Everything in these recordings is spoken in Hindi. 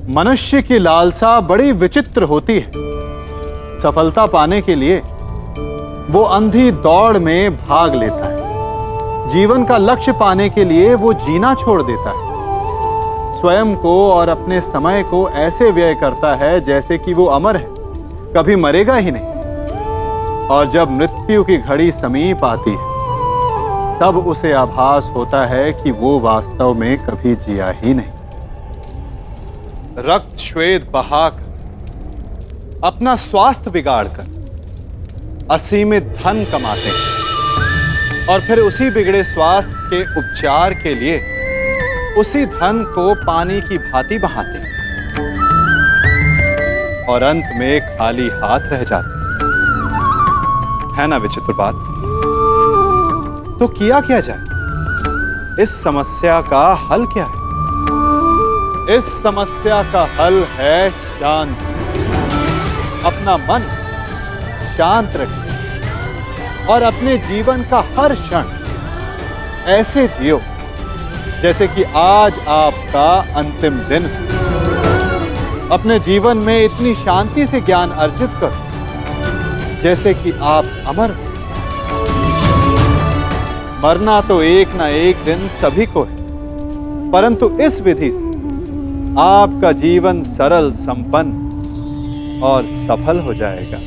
मनुष्य की लालसा बड़ी विचित्र होती है। सफलता पाने के लिए वो अंधी दौड़ में भाग लेता है। जीवन का लक्ष्य पाने के लिए वो जीना छोड़ देता है। स्वयं को और अपने समय को ऐसे व्यय करता है जैसे कि वो अमर है, कभी मरेगा ही नहीं। और जब मृत्यु की घड़ी समीप आती है तब उसे आभास होता है कि वो वास्तव में कभी जिया ही नहीं। रक्त श्वेत बहाकर अपना स्वास्थ्य बिगाड़कर असीमित धन कमाते हैं और फिर उसी बिगड़े स्वास्थ्य के उपचार के लिए उसी धन को पानी की भांति बहाते हैं और अंत में खाली हाथ रह जाते है ना विचित्र बात। तो किया क्या जाए? इस समस्या का हल क्या है? इस समस्या का हल है शांति। अपना मन शांत रखिए और अपने जीवन का हर क्षण ऐसे जियो जैसे कि आज आपका अंतिम दिन हो। अपने जीवन में इतनी शांति से ज्ञान अर्जित करो जैसे कि आप अमर हो। मरना तो एक ना एक दिन सभी को है, परंतु इस विधि से आपका जीवन सरल, संपन्न और सफल हो जाएगा।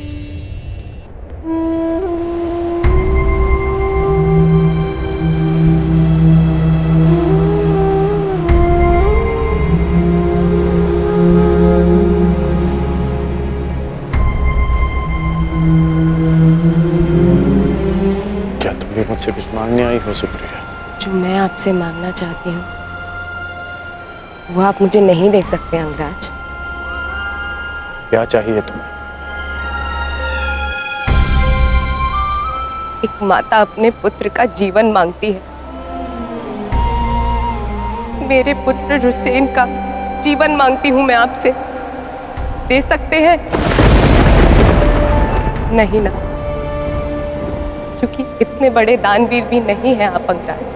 क्या तुम भी मुझसे कुछ मांगने आई हो सुप्रिया? जो मैं आपसे मांगना चाहती हूँ वो आप मुझे नहीं दे सकते अंगराज। क्या चाहिए तुम्हें? एक माता अपने पुत्र का जीवन मांगती है। मेरे पुत्र रुसेन का जीवन मांगती हूँ मैं आपसे। दे सकते हैं? नहीं ना, क्योंकि इतने बड़े दानवीर भी नहीं हैं आप अंगराज।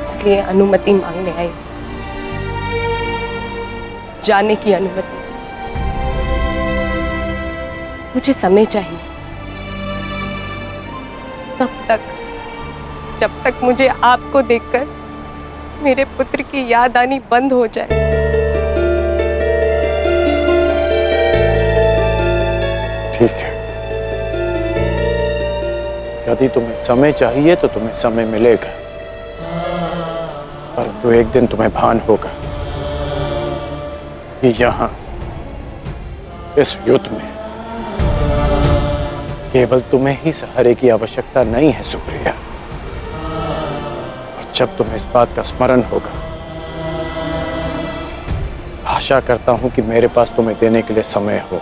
इसलिए अनुमति मांगने आई, जाने की अनुमति। मुझे समय चाहिए तब तक जब तक मुझे आपको देखकर मेरे पुत्र की याद आनी बंद हो जाए। ठीक है, यदि तुम्हें समय चाहिए तो तुम्हें समय मिलेगा, परंतु एक दिन तुम्हें भान होगा कि यहाँ इस युद्ध में केवल तुम्हें ही सहारे की आवश्यकता नहीं है सुप्रिया। और जब तुम्हें इस बात का स्मरण होगा, आशा करता हूं कि मेरे पास तुम्हें देने के लिए समय हो।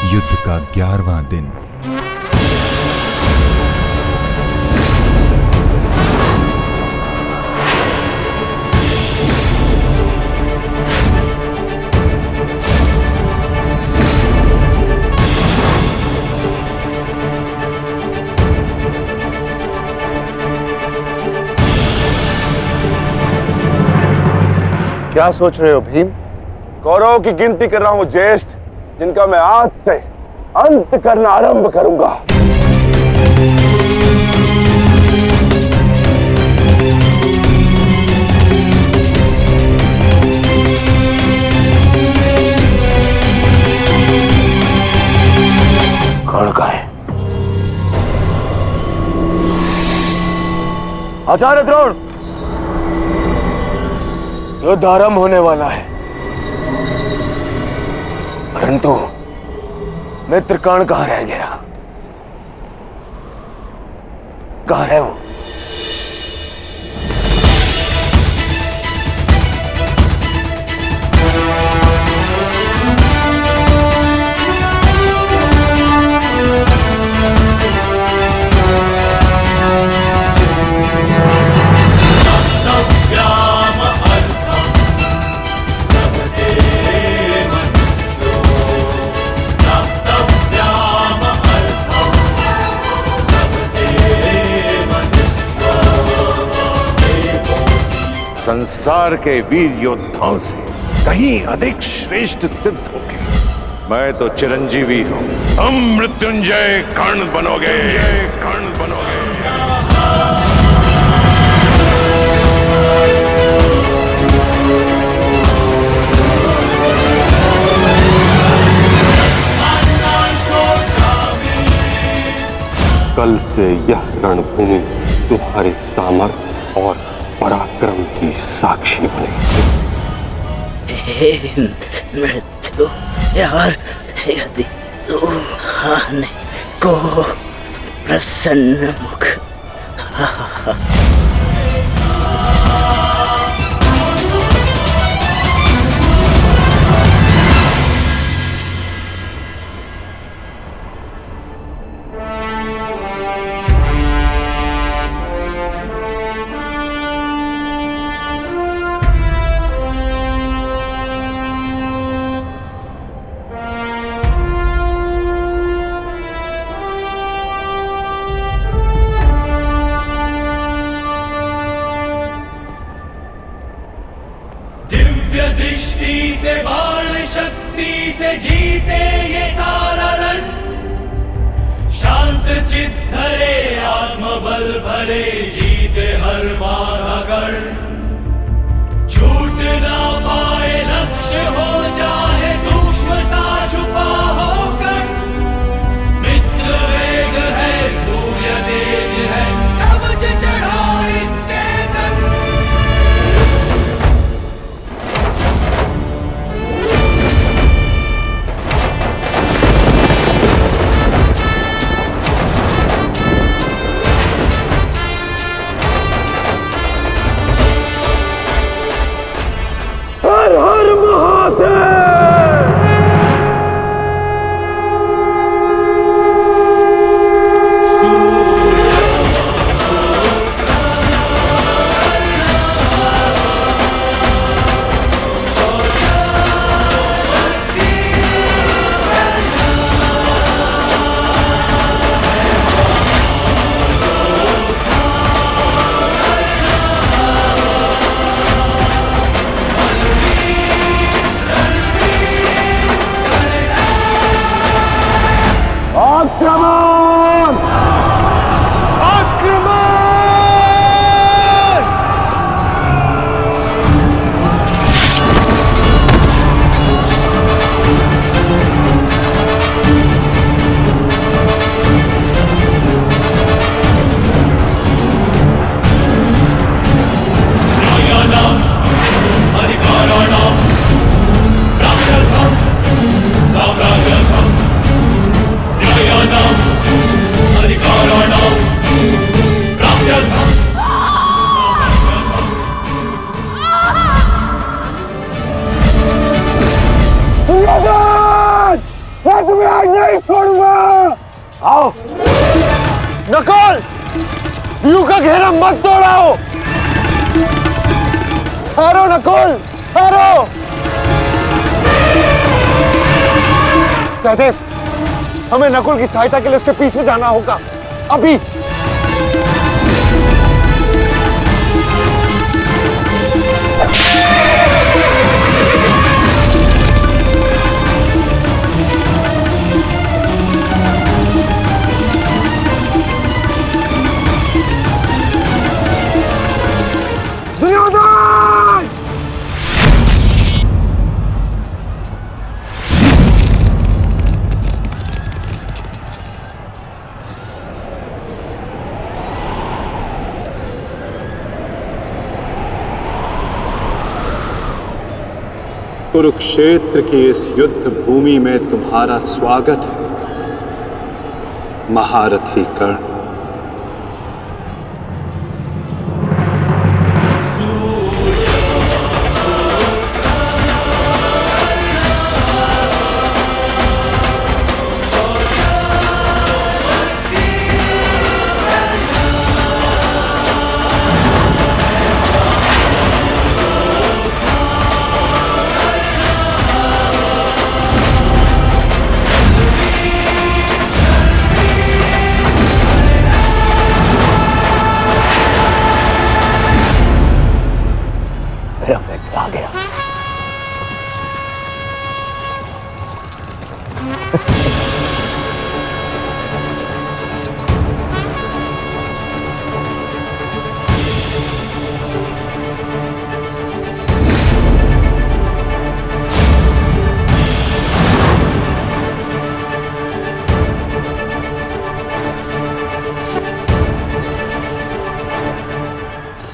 युद्ध का 11वां दिन। क्या सोच रहे हो भीम? कौरवों की गिनती कर रहा हूं ज्येष्ठ, जिनका मैं आज से अंत करना आरंभ करूंगा। कौन का है? आचार्य द्रोण, युद्ध आरंभ होने वाला है, परंतु मित्र कर्ण कहां रह गया? कहां है वो? संसार के वीर योद्धाओं से कहीं अधिक श्रेष्ठ सिद्ध होगी। मैं तो चिरंजीवी हूं, तुम मृत्युंजय कर्ण बनोगे, कर्ण बनोगे। कल से यह रणभूमि तुम्हारे सामर्थ्य और पराक्रम की साक्षी बनेगी। हे मृत्यु यार, यदि तू आने को प्रसन्न मुख दिव्य दृष्टि से बाण शक्ति से जीते ये सारा रण, शांत चित्त धरे आत्मबल भरे जीते हर बाधा गढ़। छूट ना पाए लक्ष्य हो जाए सूक्ष्म सा छुपा होकर, मित्र वेग है सूर्य तेज है कवच चढ़ा इसके तन। हर हर महादेव। आक्रमण! आक्रमण! न्यायानाम् अधिकाराणाम् प्राप्त्यर्थम् साम्राज्यर्थम्, न्यायानाम् अधिकाराणाम् प्राप्त्यर्थम् मैं तुम्हें आज नहीं छोड़ूंगा। आओ नकुल, व्यू का घेरा मत तोड़ाओ। ठहरो नकुल, ठहरो। सहदेव, हमें नकुल की सहायता के लिए उसके पीछे जाना होगा अभी। दुर्योधन! कुरुक्षेत्र की इस युद्ध भूमि में तुम्हारा स्वागत है, महारथी कर्ण।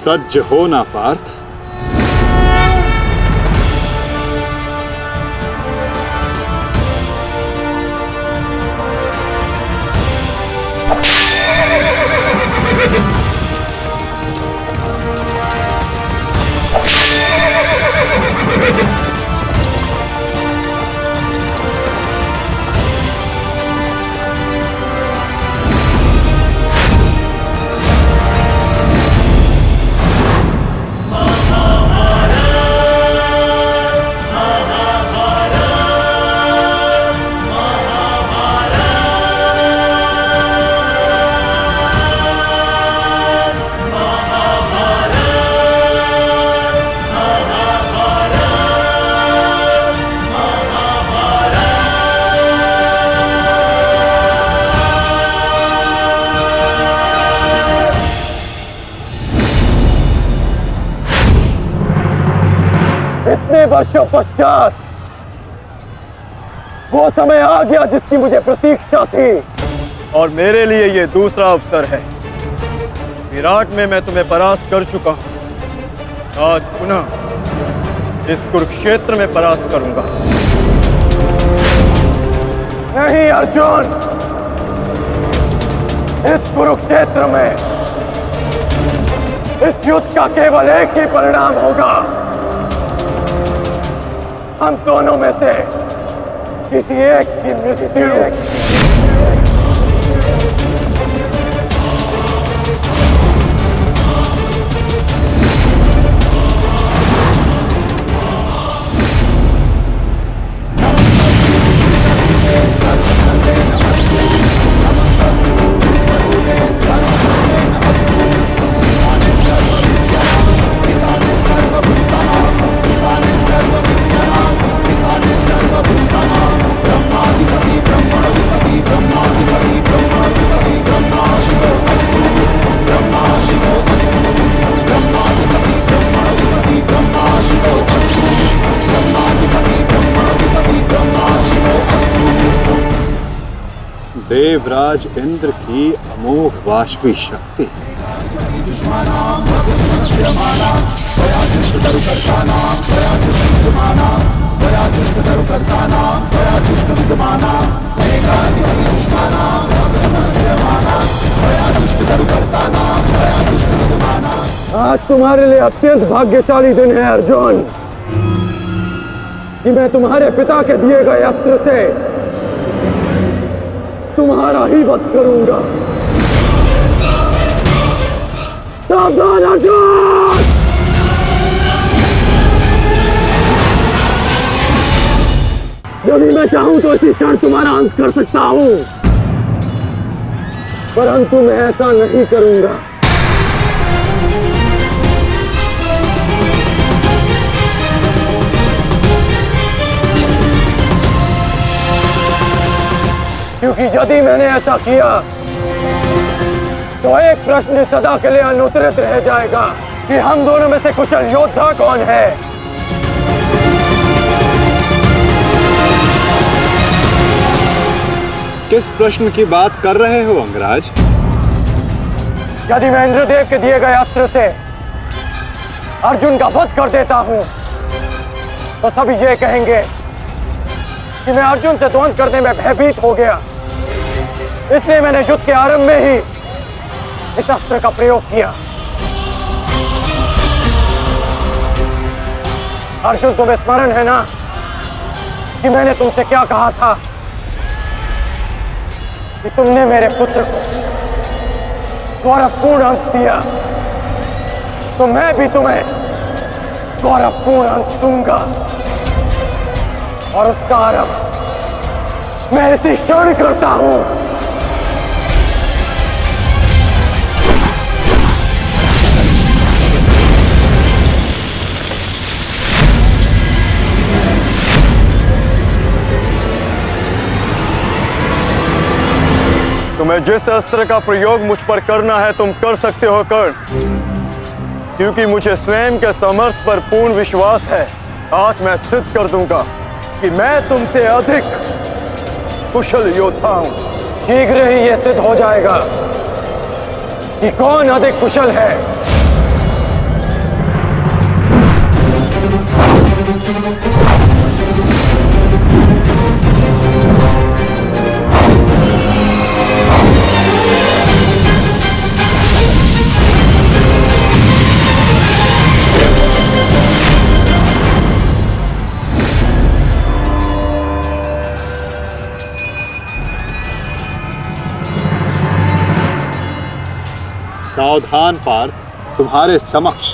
सज्ज हो ना पार्थ। इतने वर्षों पश्चात वो समय आ गया जिसकी मुझे प्रतीक्षा थी, और मेरे लिए ये दूसरा अवसर है। विराट में मैं तुम्हें परास्त कर चुका हूं, आज पुनः इस कुरुक्षेत्र में परास्त करूंगा। नहीं अर्जुन, इस कुरुक्षेत्र में इस युद्ध का केवल एक ही परिणाम होगा। हम दोनों में से किसी एक की मृत्यु। देवराज इंद्र की अमोघ वाष्पी शक्ति। आज तुम्हारे लिए अत्यंत भाग्यशाली दिन है अर्जुन, कि मैं तुम्हारे पिता के दिए गए अस्त्र से तुम्हारा ही वध करूंगा। सावधान अर्जुन! यदि मैं चाहूं तो इसी क्षण तुम्हारा अंत कर सकता हूं, परंतु मैं ऐसा नहीं करूंगा। क्योंकि यदि मैंने ऐसा किया तो एक प्रश्न सदा के लिए अनुत्तरित रह जाएगा कि हम दोनों में से कुशल योद्धा कौन है। किस प्रश्न की बात कर रहे हो अंगराज? यदि मैं इंद्रदेव के दिए गए अस्त्र से अर्जुन का वध कर देता हूं तो सभी ये कहेंगे कि मैं अर्जुन से द्वंद्व करने में भयभीत हो गया, इसलिए मैंने युद्ध के आरंभ में ही इस अस्त्र का प्रयोग किया। अर्जुन, तुम्हें स्मरण है ना कि मैंने तुमसे क्या कहा था कि तुमने मेरे पुत्र को गौरवपूर्ण अंत दिया, तो मैं भी तुम्हें गौरवपूर्ण अंत दूंगा, और उसका आरंभ मैं इसी क्षण करता हूं। तुम्हें जिस अस्त्र का प्रयोग मुझ पर करना है तुम कर सकते हो कर्ण, क्योंकि मुझे स्वयं के सामर्थ्य पर पूर्ण विश्वास है। आज मैं सिद्ध कर दूंगा कि मैं तुमसे अधिक कुशल योद्धा हूं। शीघ्र ही यह सिद्ध हो जाएगा कि कौन अधिक कुशल है। सावधान पार्थ, तुम्हारे समक्ष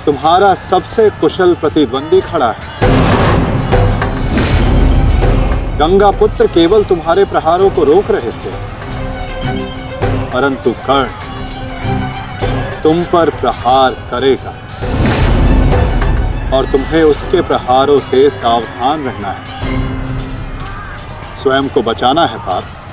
तुम्हारा सबसे कुशल प्रतिद्वंदी खड़ा है। गंगा पुत्र केवल तुम्हारे प्रहारों को रोक रहे थे, परंतु कर्ण तुम पर प्रहार करेगा और तुम्हें उसके प्रहारों से सावधान रहना है। स्वयं को बचाना है पार्थ।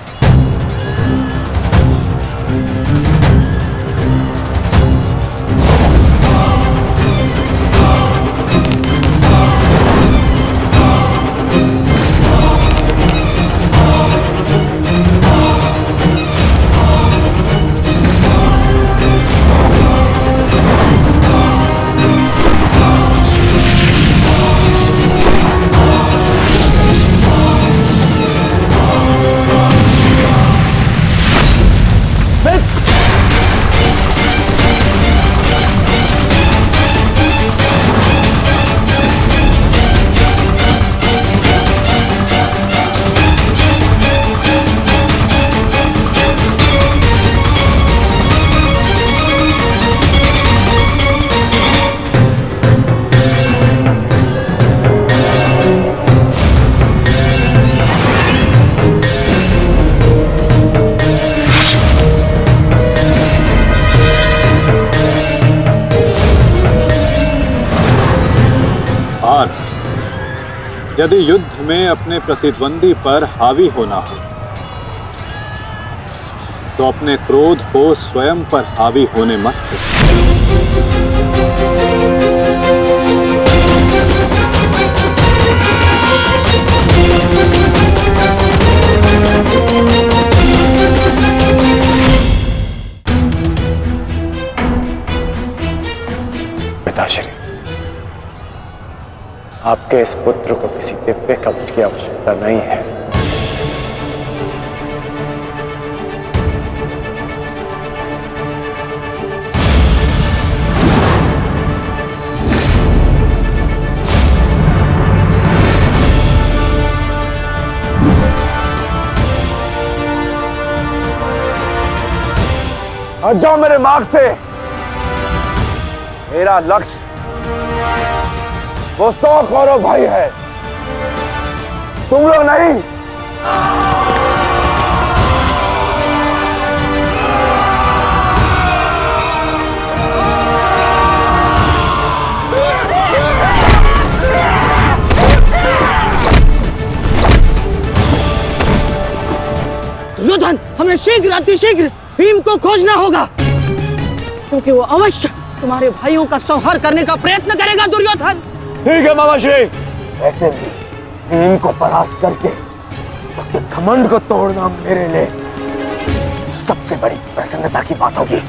यदि युद्ध में अपने प्रतिद्वंदी पर हावी होना हो तो अपने क्रोध को स्वयं पर हावी होने मत दो। पिताश्री, आपके इस पुत्र को किसी दिव्य कवच की आवश्यकता नहीं है। हट जाओ मेरे मार्ग से। मेरा लक्ष्य वो 100 कौरव भाई है, तुम लोग नहीं। दुर्योधन, हमें शीघ्र अतिशीघ्र भीम को खोजना होगा, क्योंकि वो अवश्य तुम्हारे भाइयों का संहार करने का प्रयत्न करेगा। दुर्योधन, ठीक है मामाश्री। वैसे भी भीम को परास्त करके उसके घमंड को तोड़ना मेरे लिए सबसे बड़ी प्रसन्नता की बात होगी।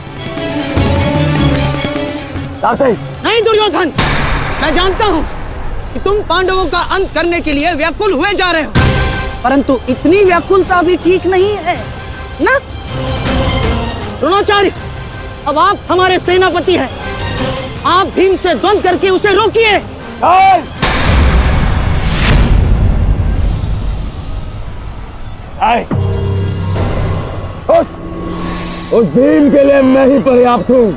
नहीं दुर्योधन, मैं जानता हूं कि तुम पांडवों का अंत करने के लिए व्याकुल हुए जा रहे हो, परंतु इतनी व्याकुलता भी ठीक नहीं है ना? द्रोणाचार्य, अब आप हमारे सेनापति हैं, आप भीम से द्वंद्व करके उसे रोकिए। उस भीम के लिए मैं ही पर्याप्त हूं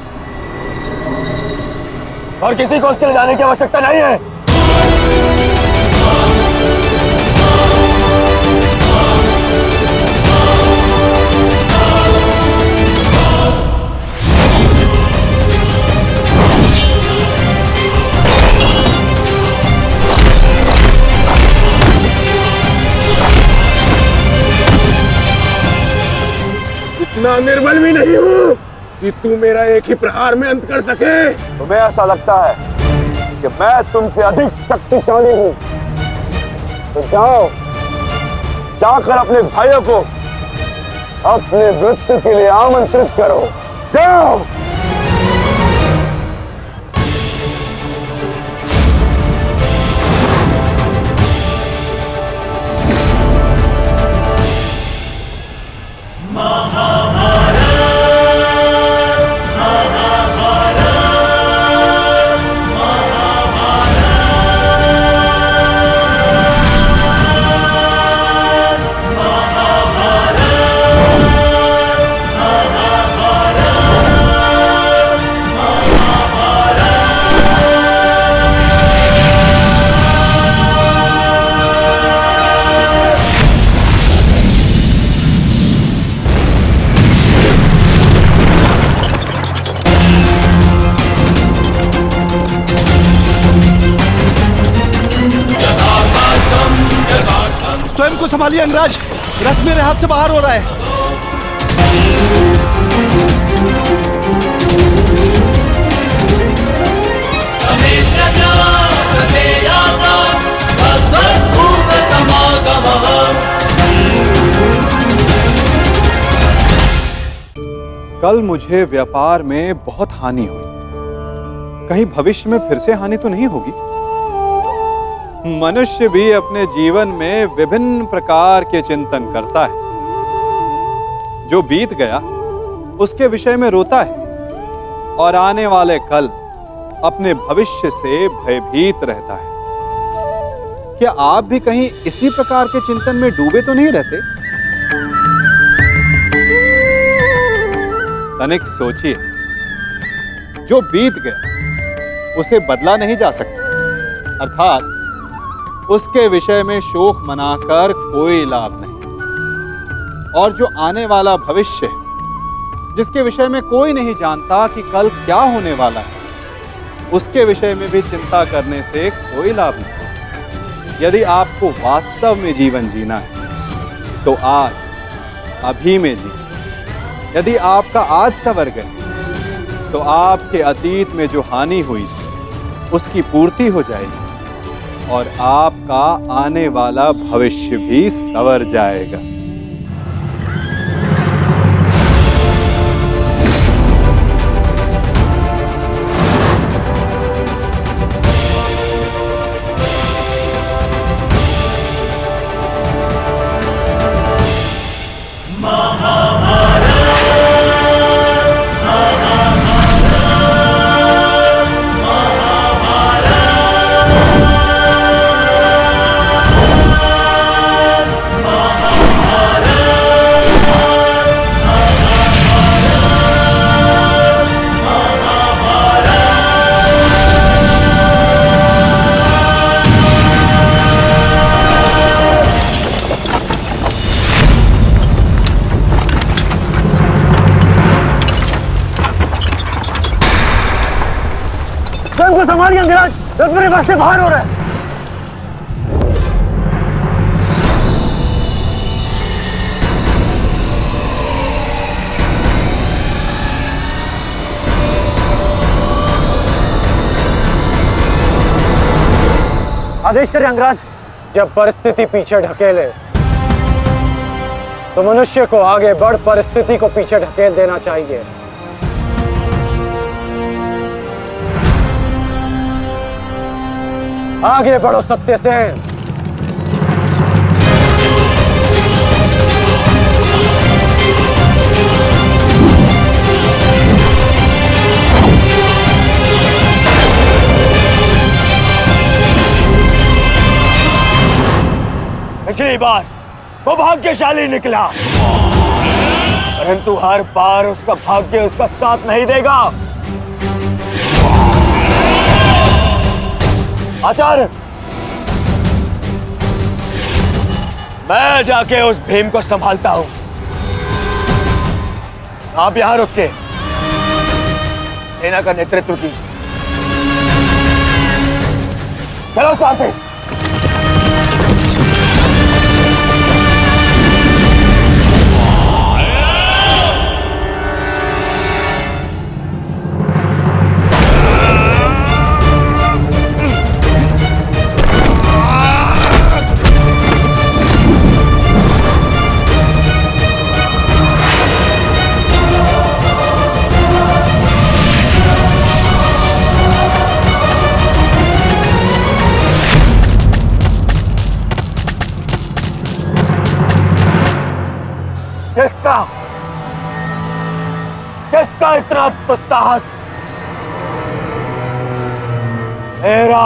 और किसी को उसके लिए जाने की आवश्यकता नहीं है। इतना निर्बल भी नहीं हूं कि तू मेरा एक ही प्रहार में अंत कर सके। तुम्हें ऐसा लगता है कि मैं तुमसे अधिक शक्तिशाली हूं, तो जाओ, जाकर अपने भाइयों को अपने मृत्यु के लिए आमंत्रित करो। जाओ। संभालिए अंगराज, रथ मेरे हाथ से बाहर हो रहा है। कल मुझे व्यापार में बहुत हानि हुई, कहीं भविष्य में फिर से हानि तो नहीं होगी? मनुष्य भी अपने जीवन में विभिन्न प्रकार के चिंतन करता है। जो बीत गया उसके विषय में रोता है और आने वाले कल अपने भविष्य से भयभीत रहता है। क्या आप भी कहीं इसी प्रकार के चिंतन में डूबे तो नहीं रहते? तनिक सोचिए, जो बीत गया उसे बदला नहीं जा सकता, अर्थात उसके विषय में शोक मनाकर कोई लाभ नहीं। और जो आने वाला भविष्य है, जिसके विषय में कोई नहीं जानता कि कल क्या होने वाला है, उसके विषय में भी चिंता करने से कोई लाभ नहीं। यदि आपको वास्तव में जीवन जीना है तो आज अभी में जी। यदि आपका आज सवर गए तो आपके अतीत में जो हानि हुई थी उसकी पूर्ति हो जाएगी और आपका आने वाला भविष्य भी सवर जाएगा। संभालिए अंगराज, रथ मेरे पास से बाहर हो रहा है। आदेश करें अंगराज। जब परिस्थिति पीछे ढकेले तो मनुष्य को आगे बढ़ परिस्थिति को पीछे ढकेल देना चाहिए। आगे बढ़ो सत्यसेन। पिछली बार वो भाग्यशाली निकला, परंतु हर बार उसका भाग्य उसका साथ नहीं देगा। आचार्य, मैं जाके उस भीम को संभालता हूं, आप यहां रुक के सेना का नेतृत्व की। चलो साथी। किसका इतना दुस्साहस? मेरा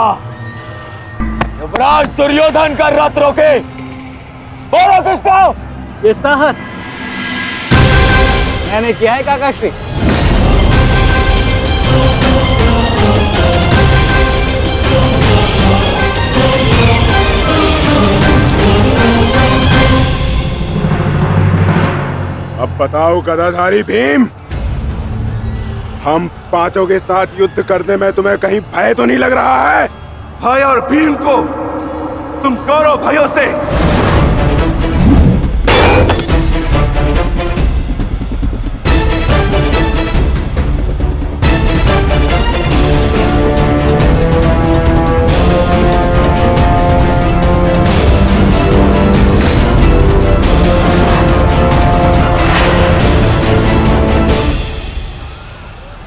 युवराज दुर्योधन का रथ रोके। बोलो किसका? ये साहस मैंने किया है काकाश्री। अब बताओ गदाधारी भीम, हम पांचों के साथ युद्ध करने में तुम्हें कहीं भय तो नहीं लग रहा है? भय और भीम को तुम कौरव भाइयों से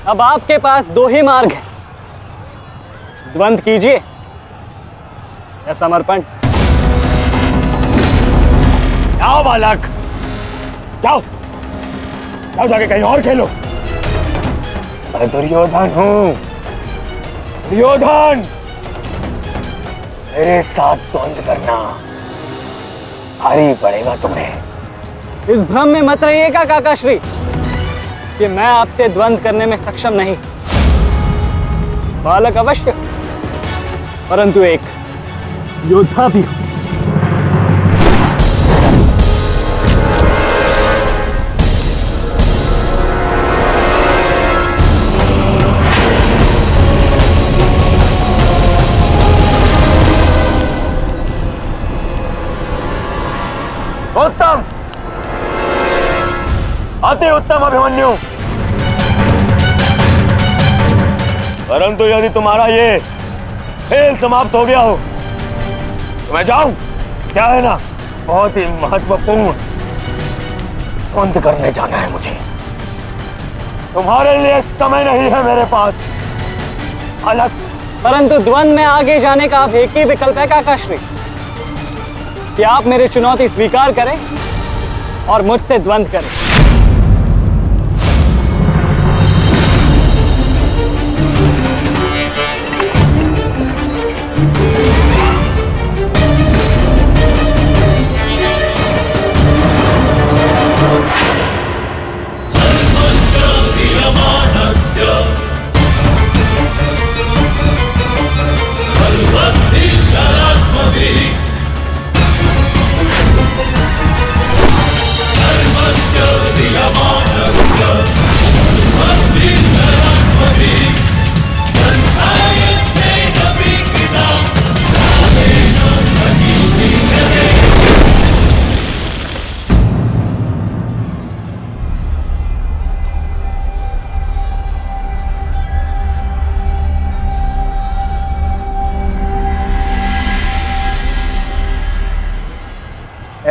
अब आपके पास दो ही मार्ग हैं, द्वंद्व कीजिए या समर्पण। जाओ बालक, जाओ जाओ, जाके कहीं और खेलो। मैं दुर्योधन हूं, दुर्योधन। मेरे साथ द्वंद्व करना भारी पड़ेगा तुम्हें। इस भ्रम में मत रहिएगा काकाश्री कि मैं आपसे द्वंद्व करने में सक्षम नहीं। बालक अवश्य, परंतु एक योद्धा भी हूं। उत्तम, अति उत्तम अभिमन्यु। परंतु यदि तुम्हारा ये खेल समाप्त हो गया हो तो मैं जाऊं? क्या है ना, बहुत ही महत्वपूर्ण द्वंद्व करने जाना है मुझे। तुम्हारे लिए समय नहीं है मेरे पास अलग। परंतु द्वंद्व में आगे जाने का अब एक ही विकल्प है काकाश्री, कि आप मेरी चुनौती स्वीकार करें और मुझसे द्वंद्व करें।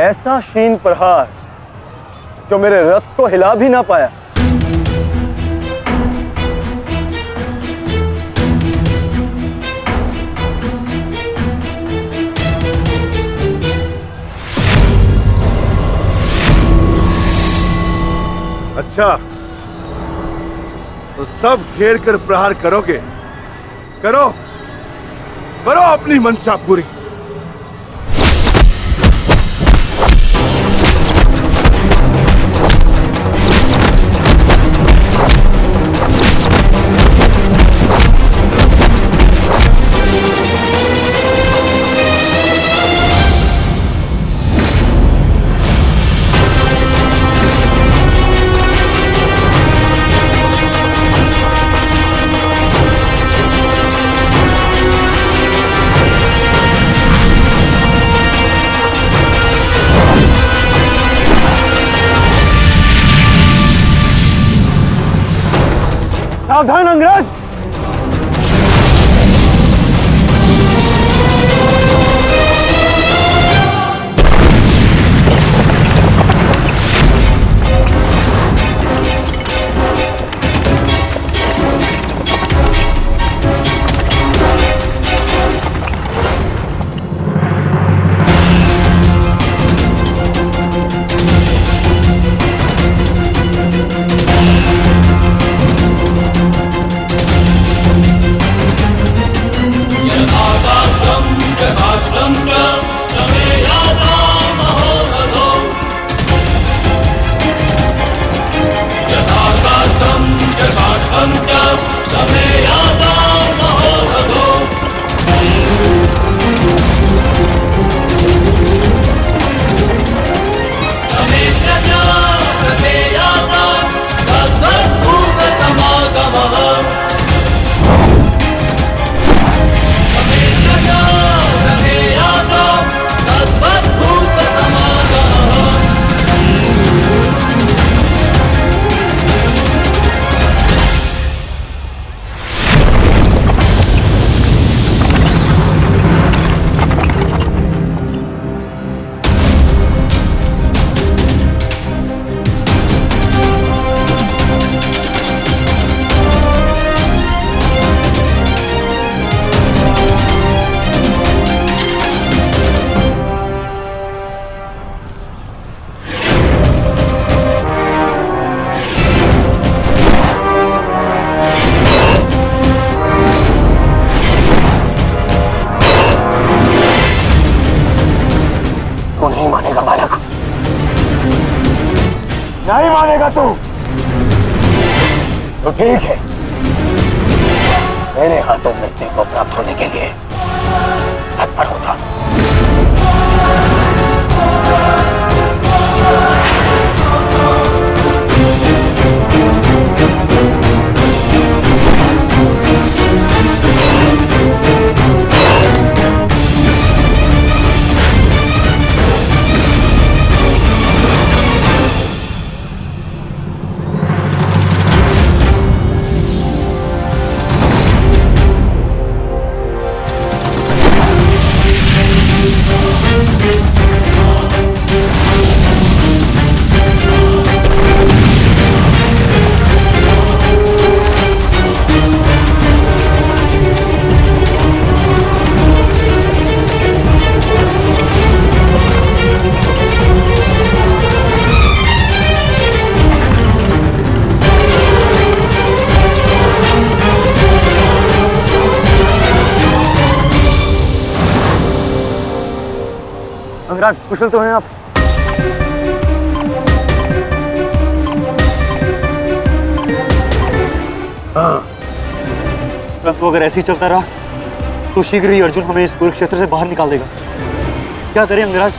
ऐसा शीन प्रहार जो मेरे रथ को हिला भी ना पाया। अच्छा, तो सब घेर कर प्रहार करोगे? करो करो अपनी मंशा पूरी। सावधान अंग्रेज! तू? तो ठीक है, मेरे हाथों मृत्यु को प्राप्त होने के लिए तत्पर हो जा। अंगराज, कुशल तो हैं आप? परंतु अगर ऐसे ही चलता रहा तो शीघ्र ही अर्जुन हमें इस कुरुक्षेत्र से बाहर निकाल देगा। क्या करें अंगराज?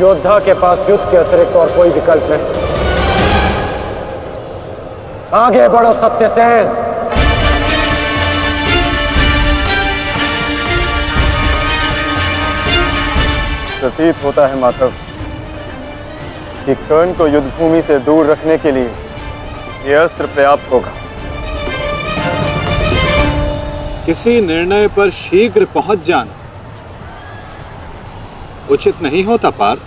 योद्धा के पास युद्ध के अतिरिक्त और कोई विकल्प नहीं। आगे बढ़ो सत्यसेन। प्रतीत होता है माधव कि कर्ण को युद्ध भूमि से दूर रखने के लिए यह अस्त्र पर्याप्त होगा। किसी निर्णय पर शीघ्र पहुंच जाना उचित नहीं होता पार्थ।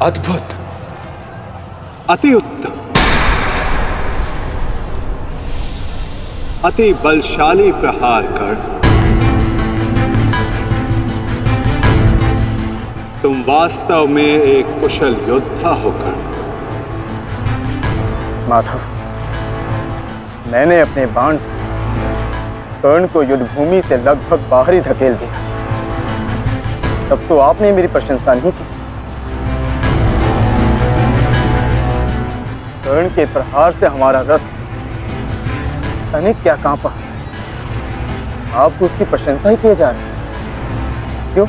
अद्भुत, अति उत्तम, अति बलशाली प्रहार कर तुम वास्तव में एक कुशल योद्धा होकर। माधव, मैंने अपने बाण से कर्ण को युद्ध भूमि से लगभग बाहर ही धकेल दिया, तब तो आपने मेरी प्रशंसा नहीं की। कर्ण के प्रहार से हमारा रथ तनिक क्या कांपा, आप उसकी प्रशंसा ही किए जा रहे हैं, क्यों?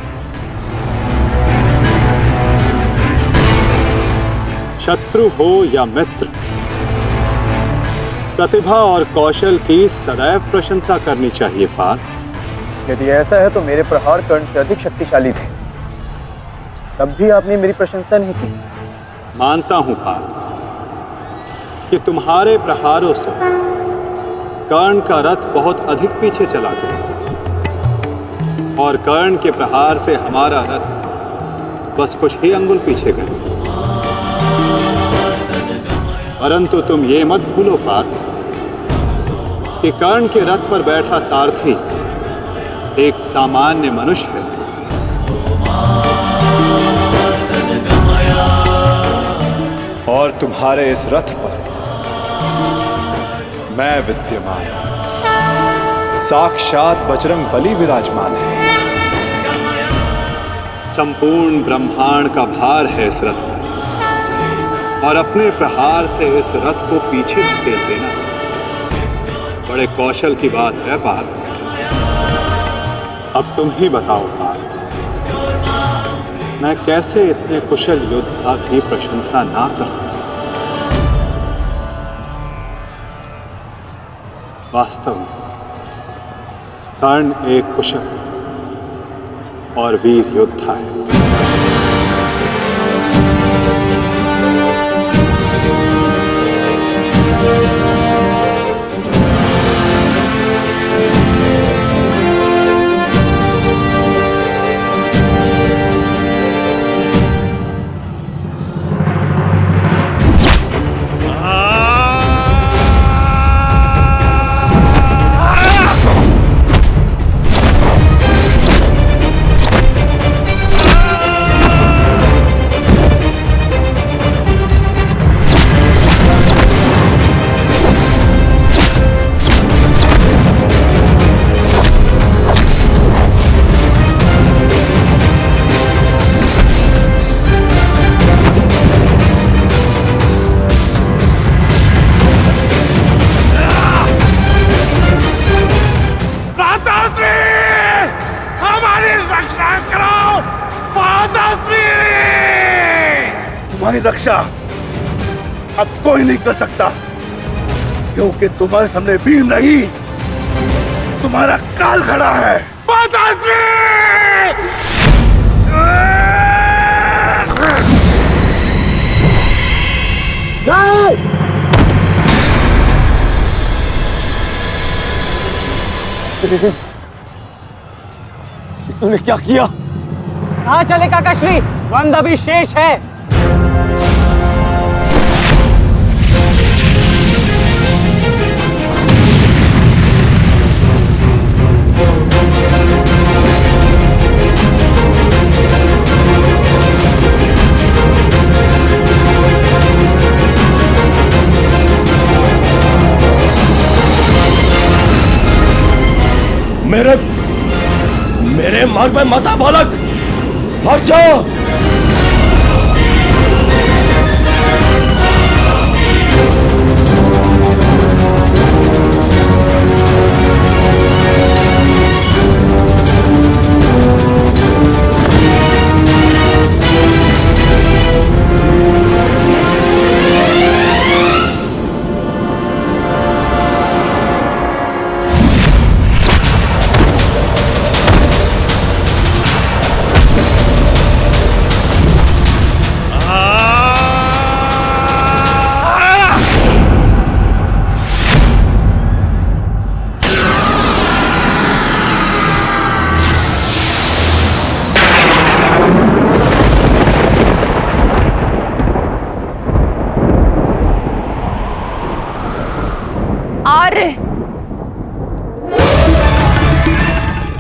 शत्रु हो या मित्र, प्रतिभा और कौशल की सदैव प्रशंसा करनी चाहिए पार्थ। यदि ऐसा है तो मेरे प्रहार कर्ण से अधिक शक्तिशाली थे, तब भी आपने मेरी प्रशंसा नहीं की। मानता हूं पार्थ कि तुम्हारे प्रहारों से कर्ण का रथ बहुत अधिक पीछे चला गया और कर्ण के प्रहार से हमारा रथ बस कुछ ही अंगुल पीछे गए। परंतु तुम ये मत भूलो पार्थ कि कर्ण के रथ पर बैठा सारथी एक सामान्य मनुष्य है और तुम्हारे इस रथ पर मैं विद्यमान, साक्षात बजरंग बली विराजमान है। संपूर्ण ब्रह्मांड का भार है इस रथ पर और अपने प्रहार से इस रथ को पीछे धकेल देना बड़े कौशल की बात है पार्थ। अब तुम ही बताओ पार्थ, मैं कैसे इतने कुशल योद्धा की प्रशंसा ना करूं? वास्तव में कर्ण एक कुशल और वीर योद्धा है। तुम्हारी रक्षा अब कोई नहीं कर सकता, क्योंकि तुम्हारे सामने भीम नहीं, तुम्हारा काल खड़ा है। तूने क्या किया? कहाँ चले काकाश्री? वंद अभी शेष है। मेरे मार्ग में मत आ बालक, हट जाओ।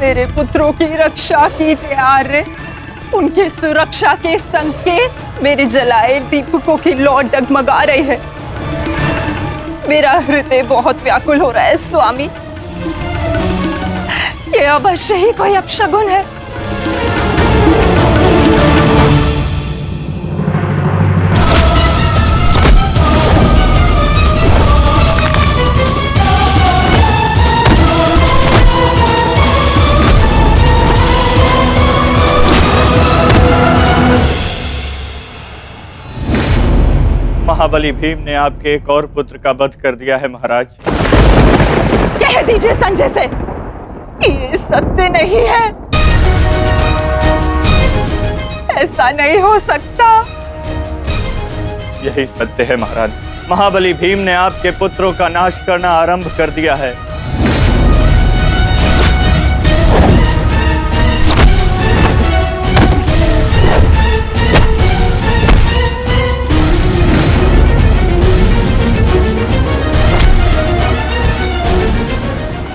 मेरे पुत्रों की रक्षा कीजिए आर्य। उनकी सुरक्षा के संकेत मेरे जलाए दीपकों की लौ डगमगा रही है। मेरा हृदय बहुत व्याकुल हो रहा है स्वामी। ये अवश्य ही कोई अपशगुन है। महाबली भीम ने आपके एक और पुत्र का वध कर दिया है महाराज। कह दीजिए संजय से कि ये सत्य नहीं है। ऐसा नहीं हो सकता। यही सत्य है महाराज। महाबली भीम ने आपके पुत्रों का नाश करना आरंभ कर दिया है।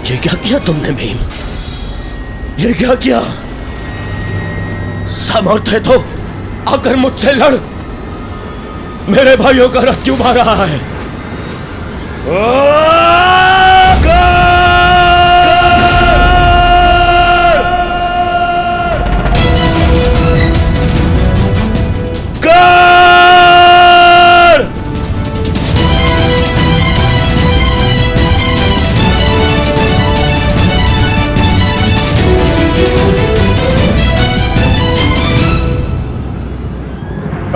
ये क्या किया तुमने भीम? ये क्या किया? सामर्थ्य है तो आकर मुझसे लड़। मेरे भाइयों का रथ क्यों मार रहा है? कर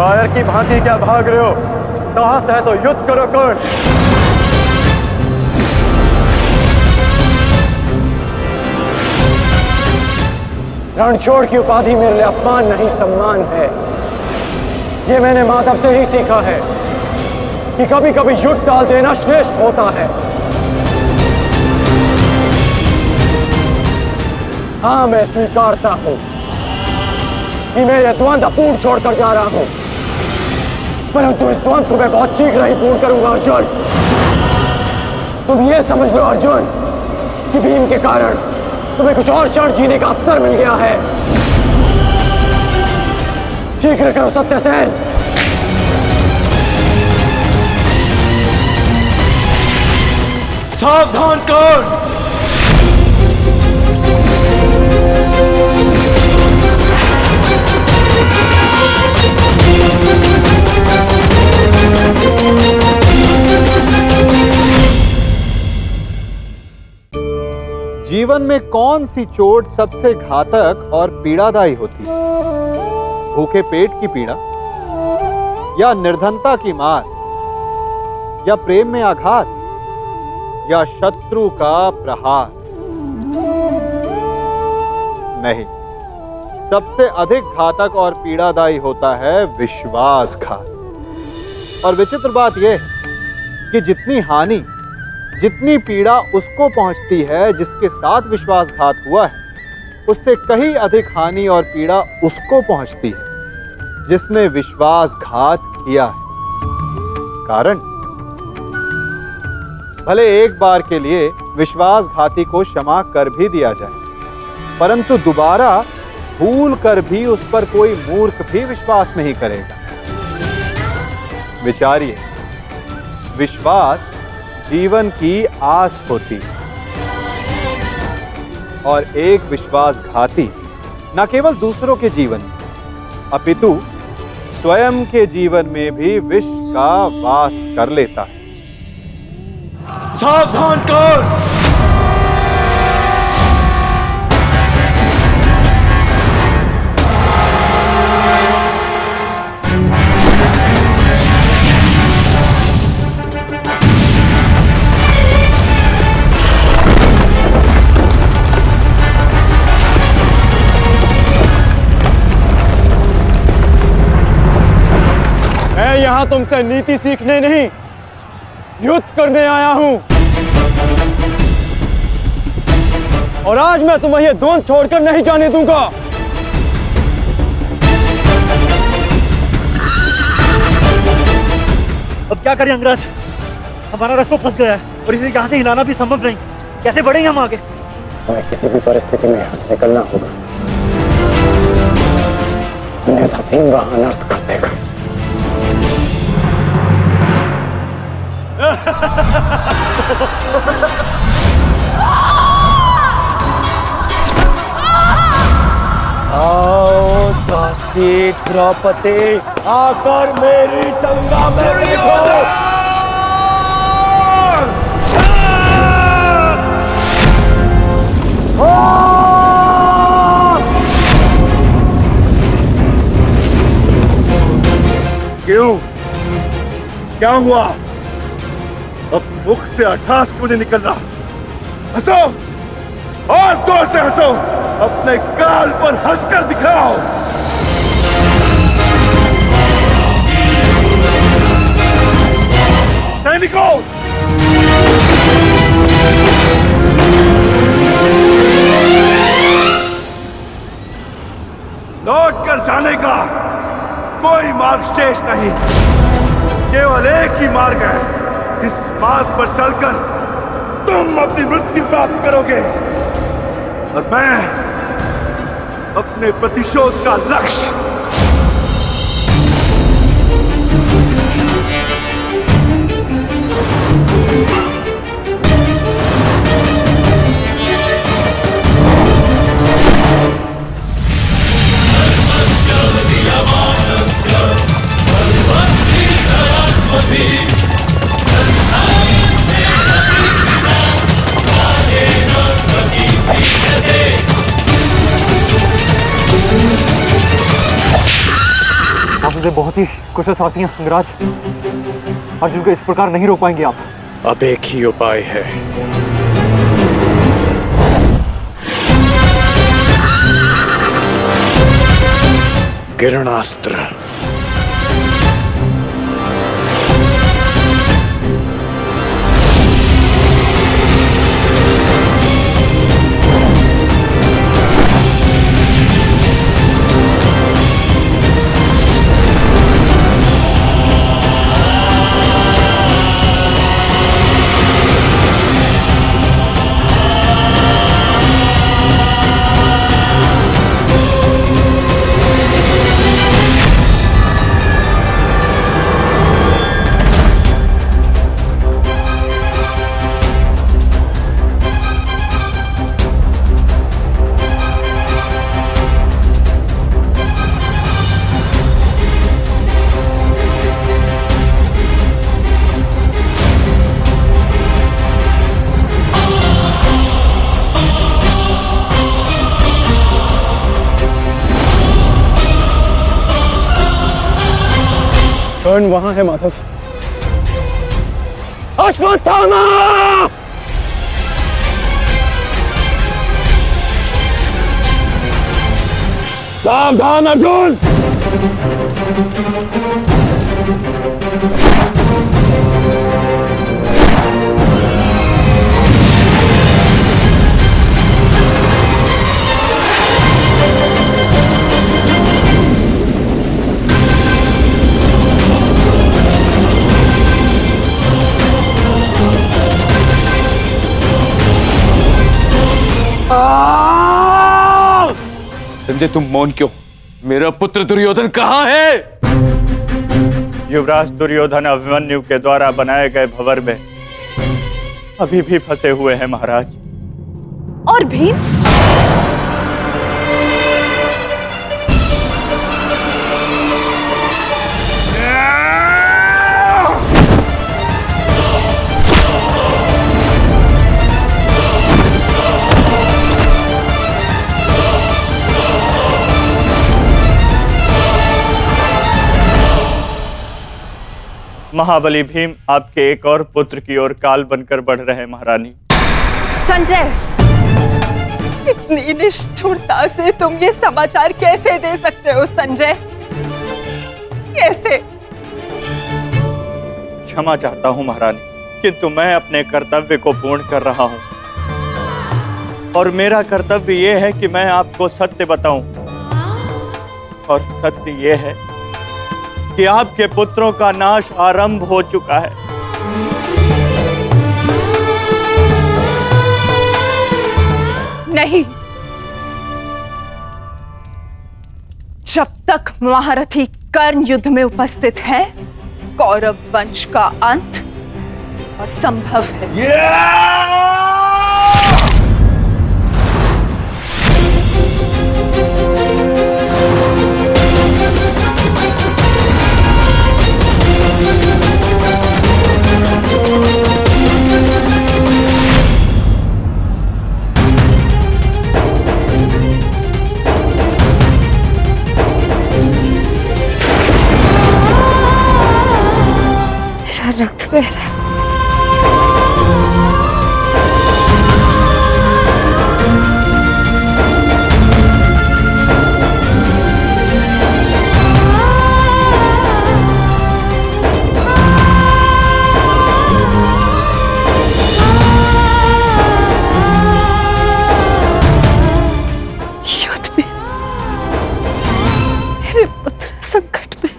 कायर की भांति क्या भाग रहे हो? साहस है तो युद्ध करो कर्ण। रणछोड़ की उपाधि मेरे लिए अपमान नहीं सम्मान है। ये मैंने माधव से ही सीखा है कि कभी कभी युद्ध टाल देना श्रेष्ठ होता है। हाँ, मैं स्वीकारता हूं कि मैं यह द्वंद्व पूर्ण छोड़कर जा रहा हूं, परंतु इस द्वंद्व को मैं बहुत शीघ्र ही पूर्ण करूंगा अर्जुन। तुम ये समझ लो अर्जुन कि भीम के कारण तुम्हें कुछ और क्षण जीने का अवसर मिल गया है। शीघ्र करो सत्यसेन। सावधान कर्ण। जीवन में कौन सी चोट सबसे घातक और पीड़ादायी होती है? भूखे पेट की पीड़ा, या निर्धनता की मार, या प्रेम में आघात, या शत्रु का प्रहार? नहीं, सबसे अधिक घातक और पीड़ादायी होता है विश्वासघात। और विचित्र बात यह है कि जितनी हानि, जितनी पीड़ा उसको पहुंचती है जिसके साथ विश्वासघात हुआ है, उससे कहीं अधिक हानि और पीड़ा उसको पहुंचती है जिसने विश्वासघात किया है। कारण, भले एक बार के लिए विश्वासघाती को क्षमा कर भी दिया जाए, परंतु दोबारा भूल कर भी उस पर कोई मूर्ख भी विश्वास नहीं करेगा। विचारिए, विश्वास जीवन की आस होती है, और एक विश्वासघाती न केवल दूसरों के जीवन में, अपितु स्वयं के जीवन में भी विष का वास कर लेता है। सावधान कर। मैं यहां तुमसे नीति सीखने नहीं, युद्ध करने आया हूं। और आज मैं तुम्हें यह द्वंद्व छोड़कर नहीं जाने दूंगा। अब क्या करें अंगराज? हमारा रास्ता फंस गया है और इसे यहाँ से हिलाना भी संभव नहीं। कैसे बढ़ेंगे हम आगे? हमें किसी भी परिस्थिति में यहाँ से निकलना होगा, अन्यथा भीम वहां अनर्थ कर देगा। आओ दासी द्रौपदी, आकर मेरी टंगा में बैठो। क्यों? क्या हुआ? अब मुख से अट्ठास क्यों नहीं निकल रहा? हंसो, और जोर से हंसो, अपने गाल पर हंसकर दिखाओ। सैनिकों, लौट कर जाने का कोई मार्ग शेष नहीं, केवल एक ही मार्ग है। इस मार्ग पर चलकर तुम अपनी मृत्यु प्राप्त करोगे और मैं अपने प्रतिशोध का लक्ष्य अर्जुन से बहुत ही कुशल सारथी हैं अंगराज। अर्जुन को इस प्रकार नहीं रोक पाएंगे आप। अब एक ही उपाय है। किरणास्त्र। कर्ण वहां है माधव। अश्वत्थामा! सावधान अर्जुन! संजय, तुम मौन क्यों? मेरा पुत्र दुर्योधन कहाँ है? युवराज दुर्योधन अभिमन्यु के द्वारा बनाए गए भंवर में अभी भी फंसे हुए हैं महाराज। और भीम? महाबली भीम आपके एक और पुत्र की ओर काल बनकर बढ़ रहे हैं महारानी। संजय, इतनी निष्ठुरता से तुम ये समाचार कैसे दे सकते हो संजय? कैसे? क्षमा चाहता हूं महारानी, किंतु मैं अपने कर्तव्य को पूर्ण कर रहा हूं और मेरा कर्तव्य ये है कि मैं आपको सत्य बताऊं। और सत्य ये है कि आपके पुत्रों का नाश आरंभ हो चुका है। नहीं, जब तक महारथी कर्ण युद्ध में उपस्थित है, कौरव वंश का अंत असंभव है। रक्त बह रहा है। युद्ध में मेरे पुत्र संकट में।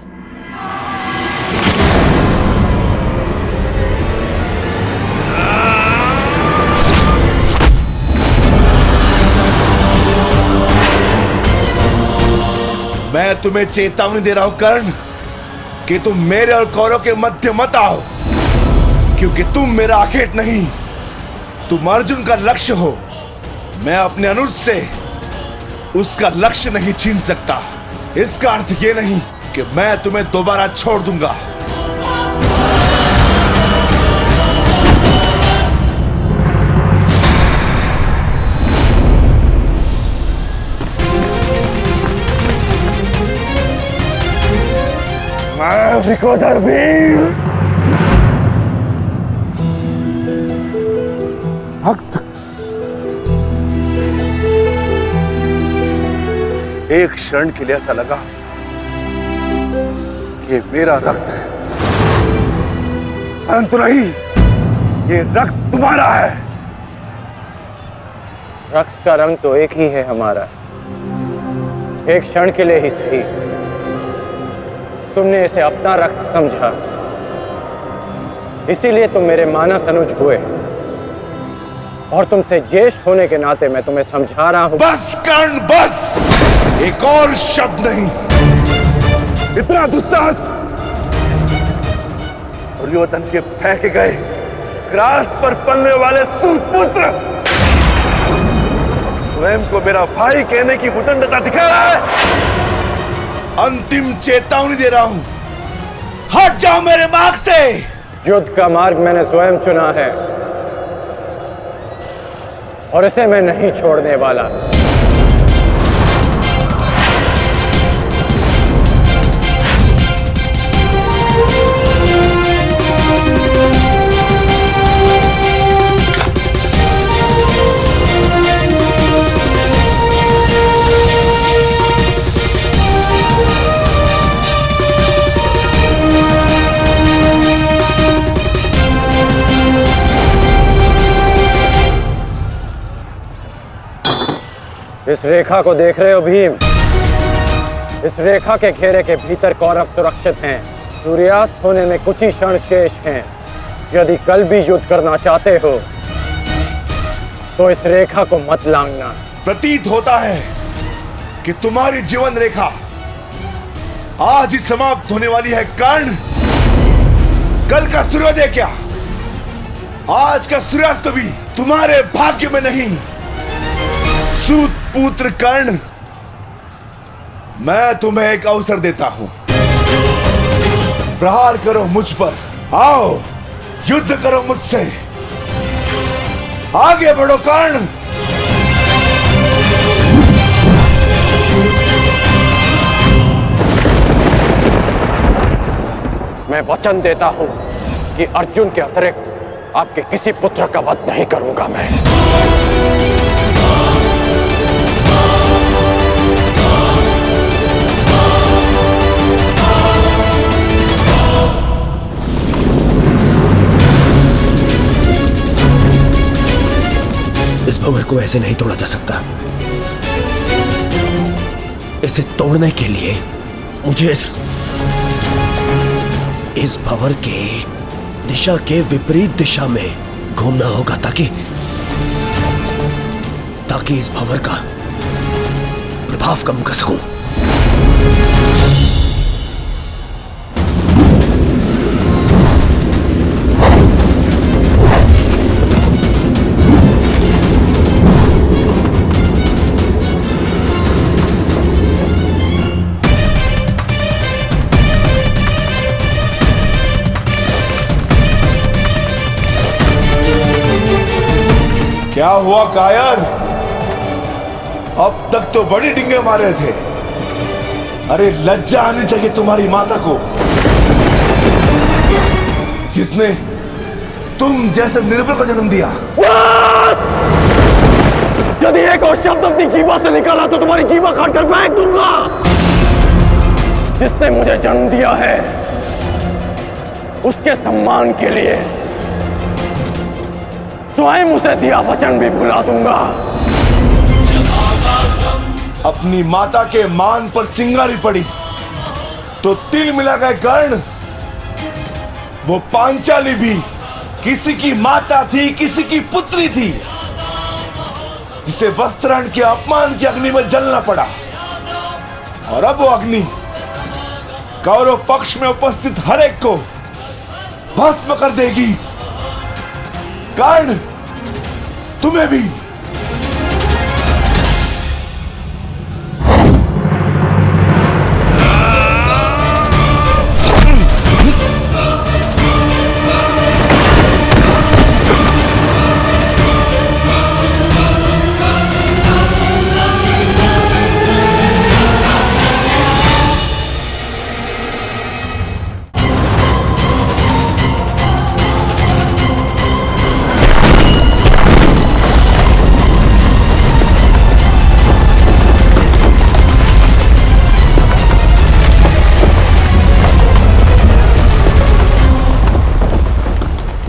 मैं तुम्हें चेतावनी दे रहा हूं कर्ण कि तुम मेरे और कौरव के मध्य मत आओ, क्योंकि तुम मेरा आखेट नहीं, तुम अर्जुन का लक्ष्य हो। मैं अपने अनुज से उसका लक्ष्य नहीं छीन सकता। इसका अर्थ ये नहीं कि मैं तुम्हें दोबारा छोड़ दूंगा। विकोदर भीम। रक्त एक क्षण के लिए ऐसा लगा कि मेरा रक्त है, परंतु नहीं, ये रक्त तुम्हारा है। रक्त का रंग तो एक ही है हमारा, एक क्षण के लिए ही सही। तुमने इसे अपना रक्त समझा, इसीलिए तुम मेरे मानस अनुज हुए, और तुमसे ज्येष्ठ होने के नाते मैं तुम्हें समझा रहा हूं। बस कर्ण बस, एक और शब्द नहीं। इतना दुस्साहस दुर्योधन के फेंके गए ग्रास पर पलने वाले सूतपुत्र स्वयं को मेरा भाई कहने की उदंडता दिखा रहा है। अंतिम चेतावनी दे रहा हूं, हट जाओ मेरे मार्ग से। युद्ध का मार्ग मैंने स्वयं चुना है और इसे मैं नहीं छोड़ने वाला। इस रेखा को देख रहे हो भीम? इस रेखा के घेरे के भीतर कौरव सुरक्षित हैं। सूर्यास्त होने में कुछ ही क्षण शेष हैं। यदि कल भी युद्ध करना चाहते हो तो इस रेखा को मत लांघना। प्रतीत होता है कि तुम्हारी जीवन रेखा आज ही समाप्त होने वाली है कर्ण। कल का सूर्योदय क्या, आज का सूर्यास्त भी तुम्हारे भाग्य में नहीं। सूत पुत्र कर्ण, मैं तुम्हें एक अवसर देता हूं, प्रहार करो मुझ पर, आओ युद्ध करो मुझसे, आगे बढ़ो कर्ण। मैं वचन देता हूं कि अर्जुन के अतिरिक्त आपके किसी पुत्र का वध नहीं करूंगा मैं। इस भंवर को ऐसे नहीं तोड़ा जा सकता। इसे तोड़ने के लिए मुझे इस भंवर के दिशा के विपरीत दिशा में घूमना होगा ताकि इस भंवर का प्रभाव कम कर सकूं। क्या हुआ कायर? अब तक तो बड़ी डिंगे मारे थे। अरे लज्जा आनी चाहिए तुम्हारी माता को, जिसने तुम जैसे निर्बल को जन्म दिया। यदि एक और शब्द अपनी जीवा से निकाला तो तुम्हारी जीवा काटकर फेंक दूंगा। जिसने मुझे जन्म दिया है उसके सम्मान के लिए स्वयं उसे दिया वचन भी भुला दूंगा। अपनी माता के मान पर चिंगारी पड़ी तो तिल मिला गए कर्ण। वो पांचाली भी किसी की माता थी, किसी की पुत्री थी, जिसे वस्त्रहरण के अपमान की अग्नि में जलना पड़ा। और अब वो अग्नि कौरव पक्ष में उपस्थित हर एक को भस्म कर देगी। कर्ण, तुम्हें भी।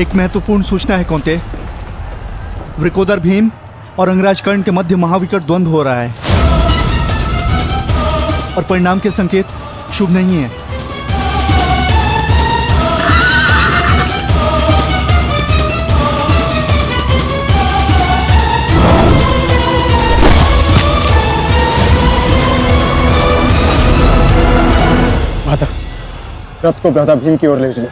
एक महत्वपूर्ण सूचना है कौंते। वृकोदर भीम और अंगराज कर्ण के मध्य महाविकट द्वंद्व हो रहा है और परिणाम के संकेत शुभ नहीं है। माता, रथ को भ्राता भीम की ओर ले चलो।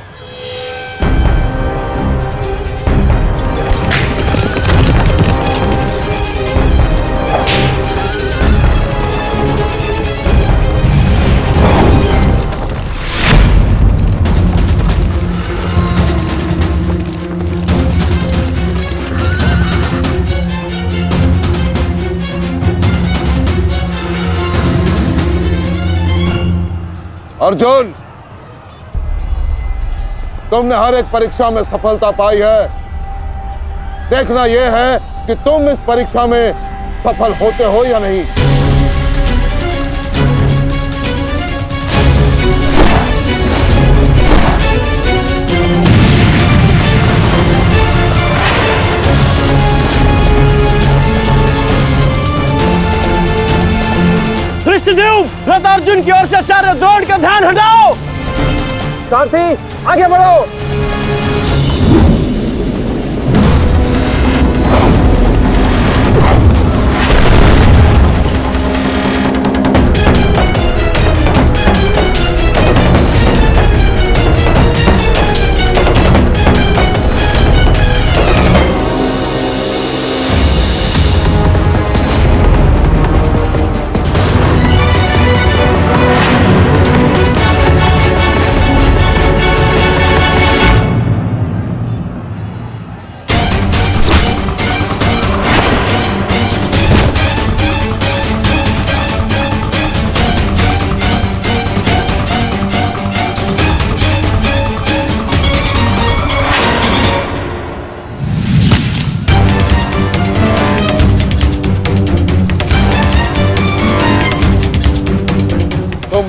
अर्जुन, तुमने हर एक परीक्षा में सफलता पाई है। देखना यह है कि तुम इस परीक्षा में सफल होते हो या नहीं। कृष्णदेव, रथ अर्जुन की ओर से चारों द्रोण का ध्यान हटाओ। सारथी, आगे बढ़ो।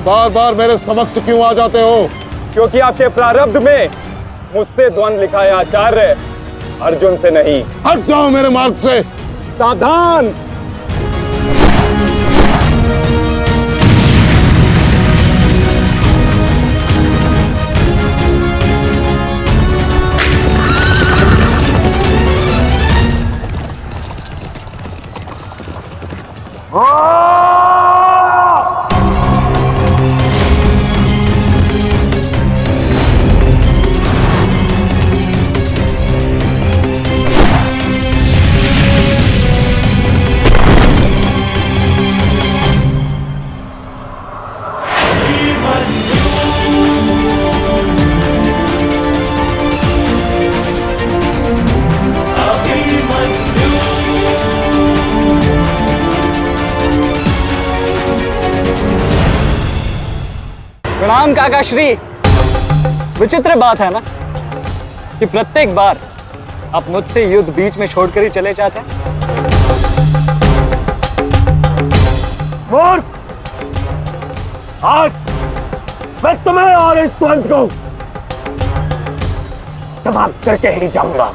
बार बार मेरे समक्ष क्यों आ जाते हो? क्योंकि आपके प्रारब्ध में मुझसे द्वंद्व लिखा है आचार्य, अर्जुन से नहीं। हट जाओ मेरे मार्ग से। सावधान। प्रणाम काका श्री। विचित्र बात है ना कि प्रत्येक बार आप मुझसे युद्ध बीच में छोड़कर ही चले जाते हैं। मूर्ख! आज मैं तुम्हें और इस द्वंद्व को समाप्त करके ही जाऊंगा।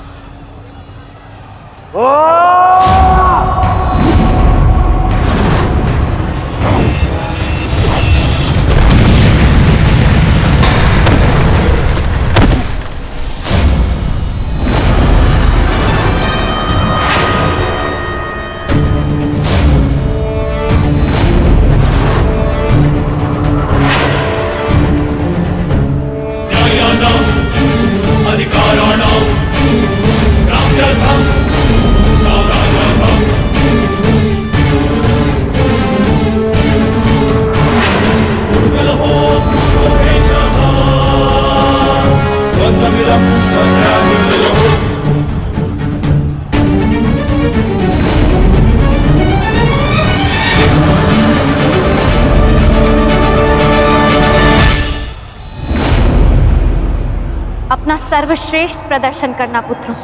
अपना सर्वश्रेष्ठ प्रदर्शन करना पुत्रों।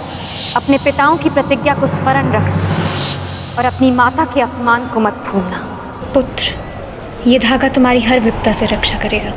अपने पिताओं की प्रतिज्ञा को स्मरण रखना और अपनी माता के अपमान को मत भूलना। पुत्र, ये धागा तुम्हारी हर विपदा से रक्षा करेगा।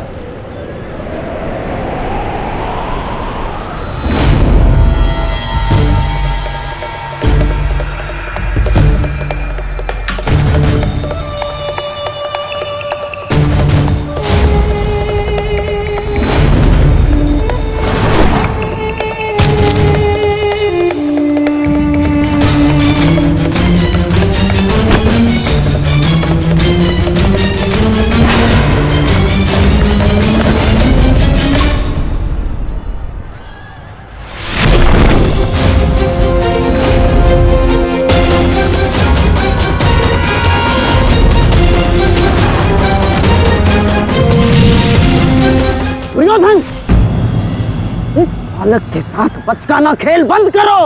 बालक के साथ बचकाना खेल बंद करो।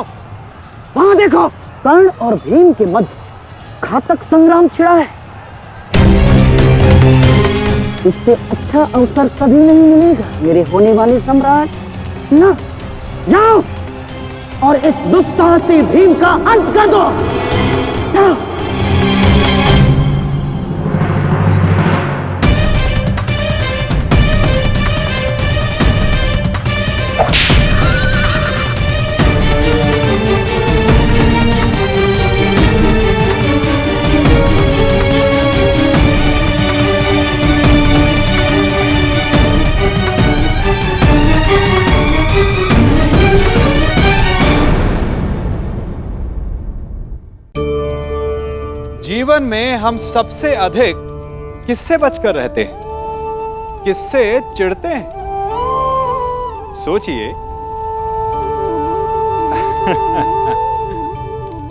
वहां देखो, कर्ण और भीम के मध्य घातक संग्राम छिड़ा है। इससे अच्छा अवसर कभी नहीं मिलेगा मेरे होने वाले सम्राट। ना, जाओ और इस दुस्साहसी भीम का अंत कर दो। जाओ। जीवन में हम सबसे अधिक किससे बचकर रहते हैं, किससे चिढ़ते हैं? सोचिए।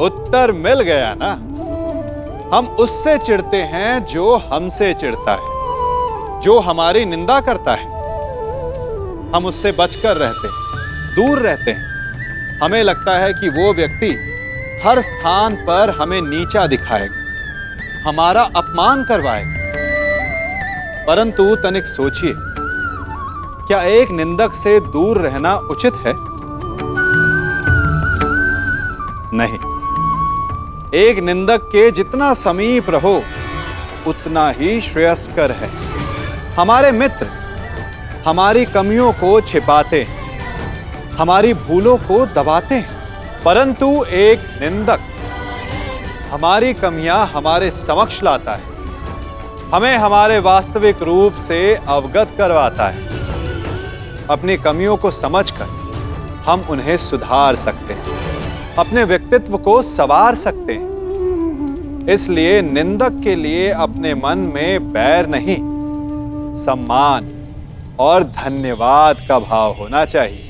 उत्तर मिल गया ना। हम उससे चिढ़ते हैं जो हमसे चिढ़ता है, जो हमारी निंदा करता है। हम उससे बचकर रहते हैं, दूर रहते हैं। हमें लगता है कि वो व्यक्ति हर स्थान पर हमें नीचा दिखाएगा, हमारा अपमान करवाएगा। परंतु तनिक सोचिए, क्या एक निंदक से दूर रहना उचित है? नहीं। एक निंदक के जितना समीप रहो उतना ही श्रेयस्कर है। हमारे मित्र हमारी कमियों को छिपाते हैं, हमारी भूलों को दबाते हैं, परंतु एक निंदक हमारी कमियां हमारे समक्ष लाता है, हमें हमारे वास्तविक रूप से अवगत करवाता है। अपनी कमियों को समझकर हम उन्हें सुधार सकते हैं, अपने व्यक्तित्व को संवार सकते हैं। इसलिए निंदक के लिए अपने मन में बैर नहीं, सम्मान और धन्यवाद का भाव होना चाहिए।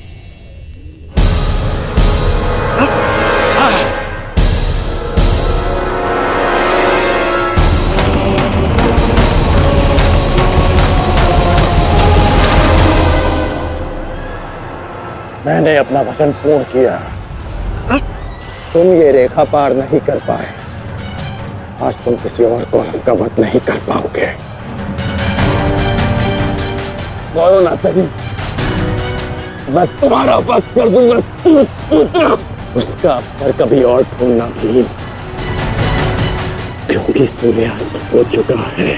मैंने अपना वचन पूर्ण किया। तुम ये रेखा पार नहीं कर पाए, आज तुम किसी और को का वध नहीं कर पाओगे। बोलो ना सही, मैं तुम्हारा वध कर दूंगा। उसका अवसर कभी और ढूंढना भी, क्योंकि सूर्यास्त हो चुका है।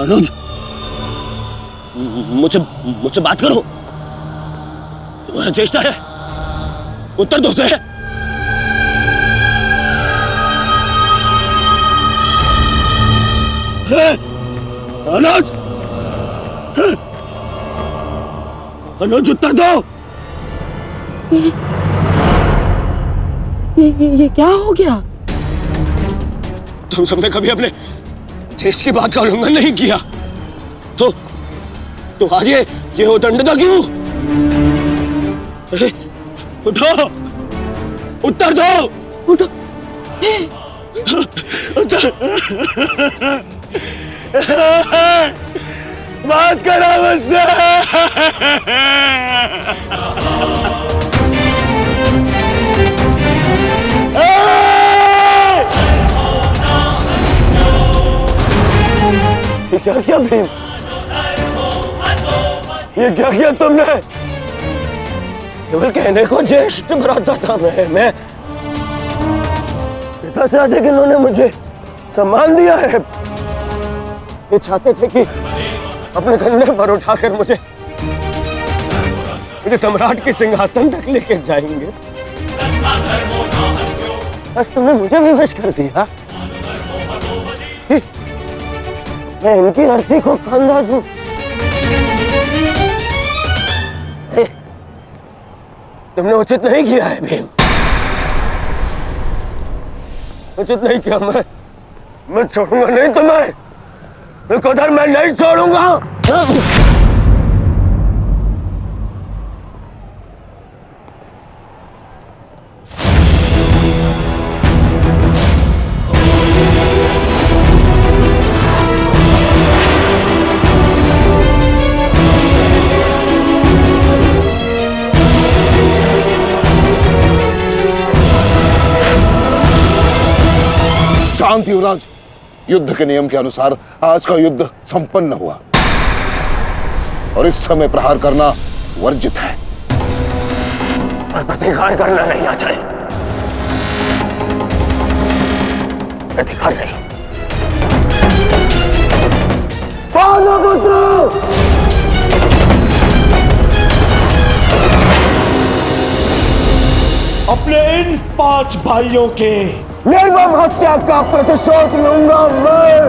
अनुज, मुझसे बात करो। तुम्हारा चेष्टा है, उत्तर दो से। अनुज, अनुज उत्तर दो। ये क्या हो गया? तुम सबने कभी अपने देश की बात का उल्लंघन नहीं किया, तो आज ये उदंडता क्यों? उठो, उत्तर दो। उठो। बात करो मुझसे। क्या किया भीम? ये क्या किया तुमने? केवल कहने को ज्येष्ठ भ्राता था मैं पिता से अधिक इन्होंने मुझे सम्मान दिया है। ये चाहते थे कि अपने कंधे पर उठाकर मुझे सम्राट के सिंहासन तक लेके जाएंगे। बस तुमने मुझे विवश कर दिया। मैं इनकी अर्थी को कंधा दूं। तुमने उचित नहीं किया है भीम, उचित नहीं किया। मैं छोड़ूंगा नहीं तुम्हें, विकोदर मैं नहीं छोड़ूंगा। शांत युवराज, युद्ध के नियम के अनुसार आज का युद्ध संपन्न हुआ और इस समय प्रहार करना वर्जित है। पर प्रतिकार करना नहीं आता है। प्रतिकार नहीं। पांडुपुत्र! अपने इन 5 भाइयों के निर्मम हत्या का प्रतिशोध लूंगा मैं।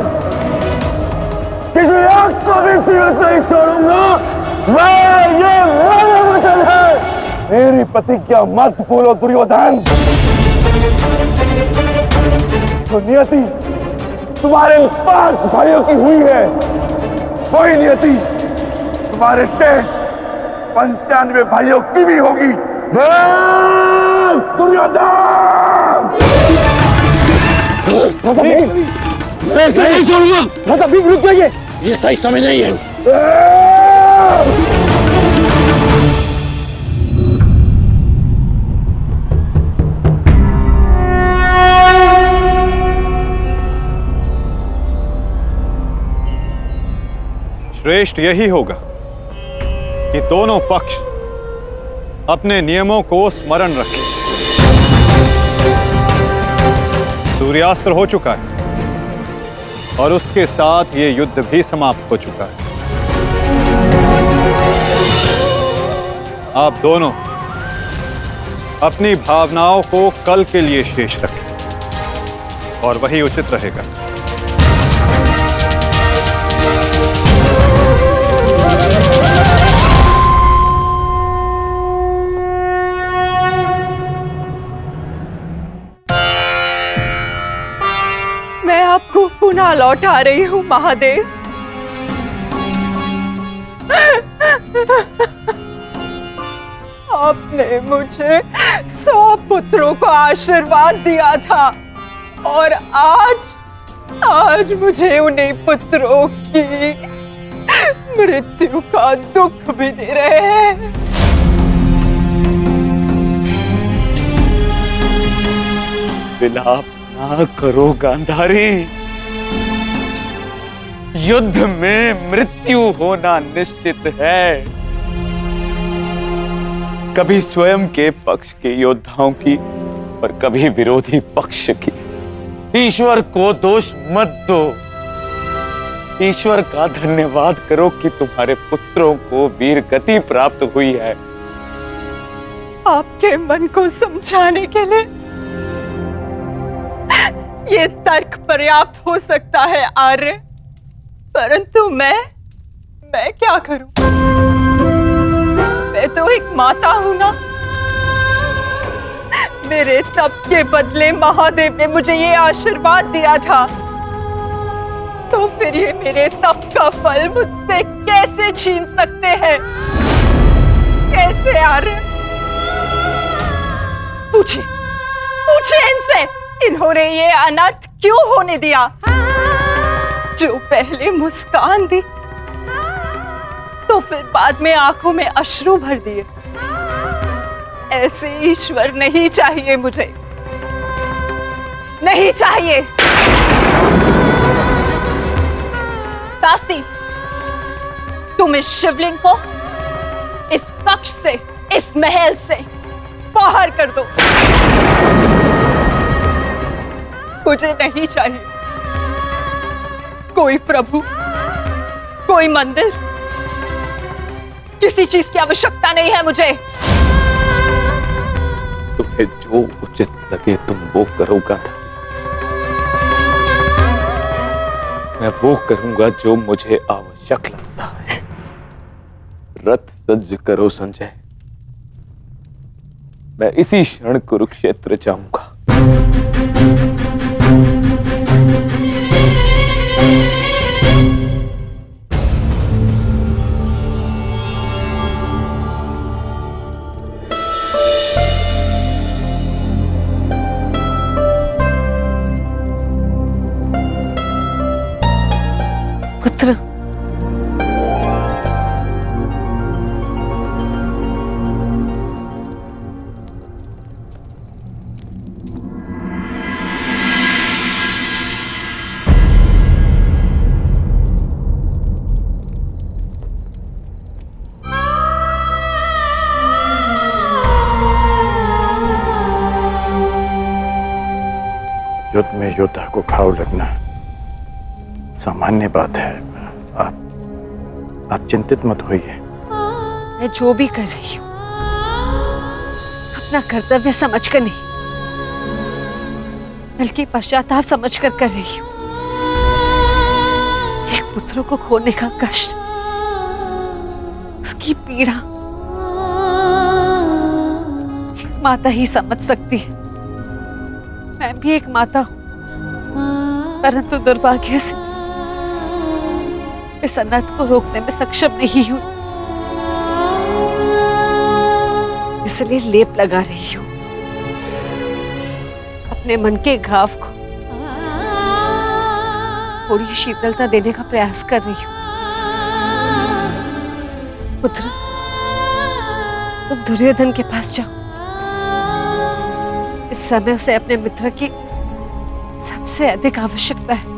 किसी एक को भी जीवित नहीं छोड़ूंगा मैं। ये मेरा वचन है। मेरी प्रतिज्ञा मत भूलो दुर्योधन। तो नियति तुम्हारे 5 भाइयों की हुई है, वही नियति तुम्हारे शेष 95 भाइयों की भी होगी। दुर्योधन! मैं नहीं छोड़ूंगा। राजा भीम रुक जाइए, ये सही समय नहीं है। श्रेष्ठ यही होगा कि दोनों पक्ष अपने नियमों को स्मरण रखें। सूर्यास्त्र हो चुका है और उसके साथ ये युद्ध भी समाप्त हो चुका है। आप दोनों अपनी भावनाओं को कल के लिए शेष रखें और वही उचित रहेगा। मैं आपको पुनः लौटा रही हूँ महादेव। आपने मुझे 100 पुत्रों को आशीर्वाद दिया था और आज मुझे उन्हीं पुत्रों की मृत्यु का दुख भी दे रहे हैं। विलाप ना करो गांधारी। युद्ध में मृत्यु होना निश्चित है। कभी स्वयं के पक्ष के योद्धाओं की और कभी विरोधी पक्ष की। ईश्वर को दोष मत दो। ईश्वर का धन्यवाद करो कि तुम्हारे पुत्रों को वीर गति प्राप्त हुई है। आपके मन को समझाने के लिए ये तर्क पर्याप्त हो सकता है आर्य, परंतु मैं क्या करूं? मैं तो एक माता हूं ना। मेरे तप के बदले महादेव ने मुझे ये आशीर्वाद दिया था, तो फिर ये मेरे तप का फल मुझसे कैसे छीन सकते हैं? कैसे आर्य? पूछिए इनसे, इन्होंने ये अनर्थ क्यों होने दिया? जो पहले मुस्कान दी तो फिर बाद में आंखों में अश्रु भर दिए। ऐसे ईश्वर नहीं चाहिए मुझे, नहीं चाहिए। दासी, तुम इस शिवलिंग को इस कक्ष से, इस महल से बाहर कर दो। मुझे नहीं चाहिए कोई प्रभु, कोई मंदिर, किसी चीज की आवश्यकता नहीं है मुझे। तुम्हें जो उचित लगे तुम वो करोगा। मैं वो करूंगा जो मुझे आवश्यक लगता है। रथ सज्ज करो संजय, मैं इसी क्षण कुरुक्षेत्र जाऊंगा। पुत्र, युद्ध में योद्धा को घाव लगना सामान्य बात है। आप चिंतित मत होइए। मैं जो भी कर रही हूँ अपना कर्तव्य समझकर नहीं, बल्कि पश्चाताप समझकर कर रही हूँ। एक पुत्र को खोने का कष्ट, उसकी पीड़ा एक माता ही समझ सकती है। मैं भी एक माता हूं, परंतु दुर्भाग्य से इस अनर्थ को रोकने में सक्षम नहीं हूं। इसलिए लेप लगा रही हूं, अपने मन के घाव को थोड़ी शीतलता देने का प्रयास कर रही हूं। पुत्र, तुम दुर्योधन के पास जाओ। इस समय उसे अपने मित्र की सबसे अधिक आवश्यकता है।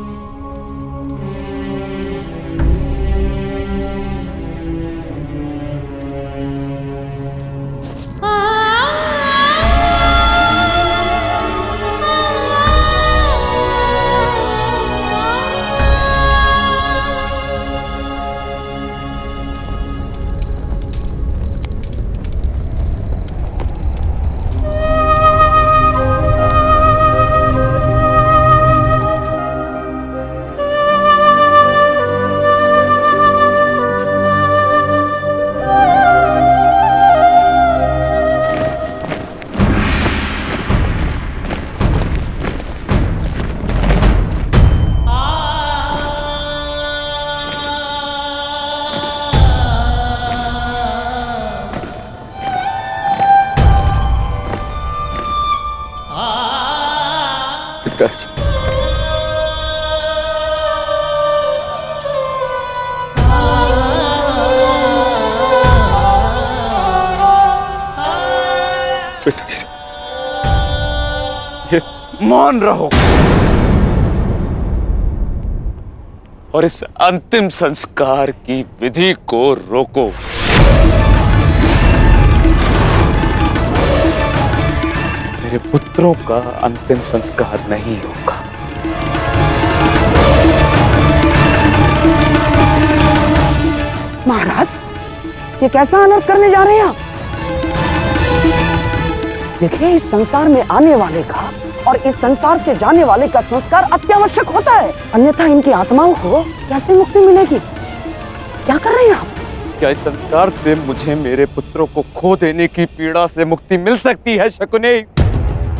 मौन रहो और इस अंतिम संस्कार की विधि को रोको। मेरे पुत्रों का अंतिम संस्कार नहीं होगा। महाराज, ये कैसा अनर्थ करने जा रहे हैं आप? देखिए, इस संसार में आने वाले का और इस संसार से जाने वाले का संस्कार अत्यावश्यक होता है, अन्यथा इनकी आत्माओं को कैसे मुक्ति मिलेगी? क्या कर रहे हैं आप? क्या इस संस्कार से मुझे मेरे पुत्रों को खो देने की पीड़ा से मुक्ति मिल सकती है शकुनी?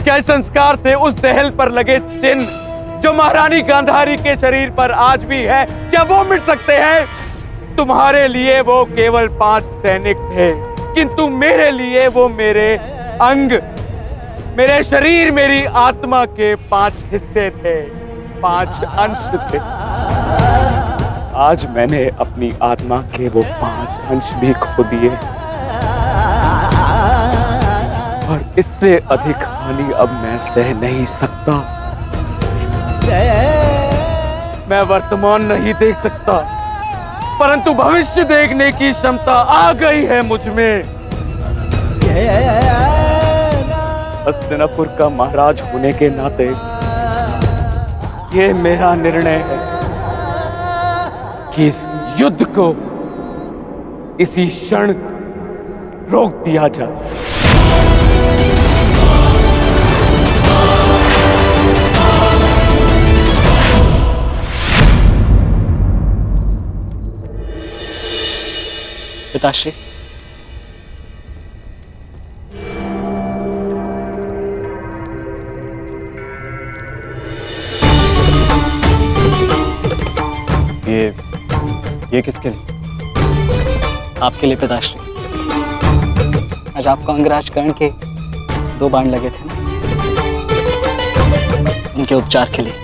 क्या इस संस्कार से उस दहल पर लगे चिन्ह जो महारानी गांधारी के शरीर पर आज भी है, क्या वो मिट सकते हैं? तुम्हारे लिए वो केवल 5 सैनिक थे, किंतु मेरे लिए वो मेरे अंग, मेरे शरीर, मेरी आत्मा के 5 हिस्से थे, 5 अंश थे। आज मैंने अपनी आत्मा के वो 5 अंश भी खो दिए और इससे अधिक हानि अब मैं सह नहीं सकता। मैं वर्तमान नहीं देख सकता, परंतु भविष्य देखने की क्षमता आ गई है मुझ में। हस्तिनापुर का महाराज होने के नाते ये मेरा निर्णय है कि इस युद्ध को इसी क्षण रोक दिया जाए। ये किसके लिए? आपके लिए पिताश्री। आज आपको अंगराज कर्ण के 2 बाण लगे थे ना, उनके उपचार के लिए।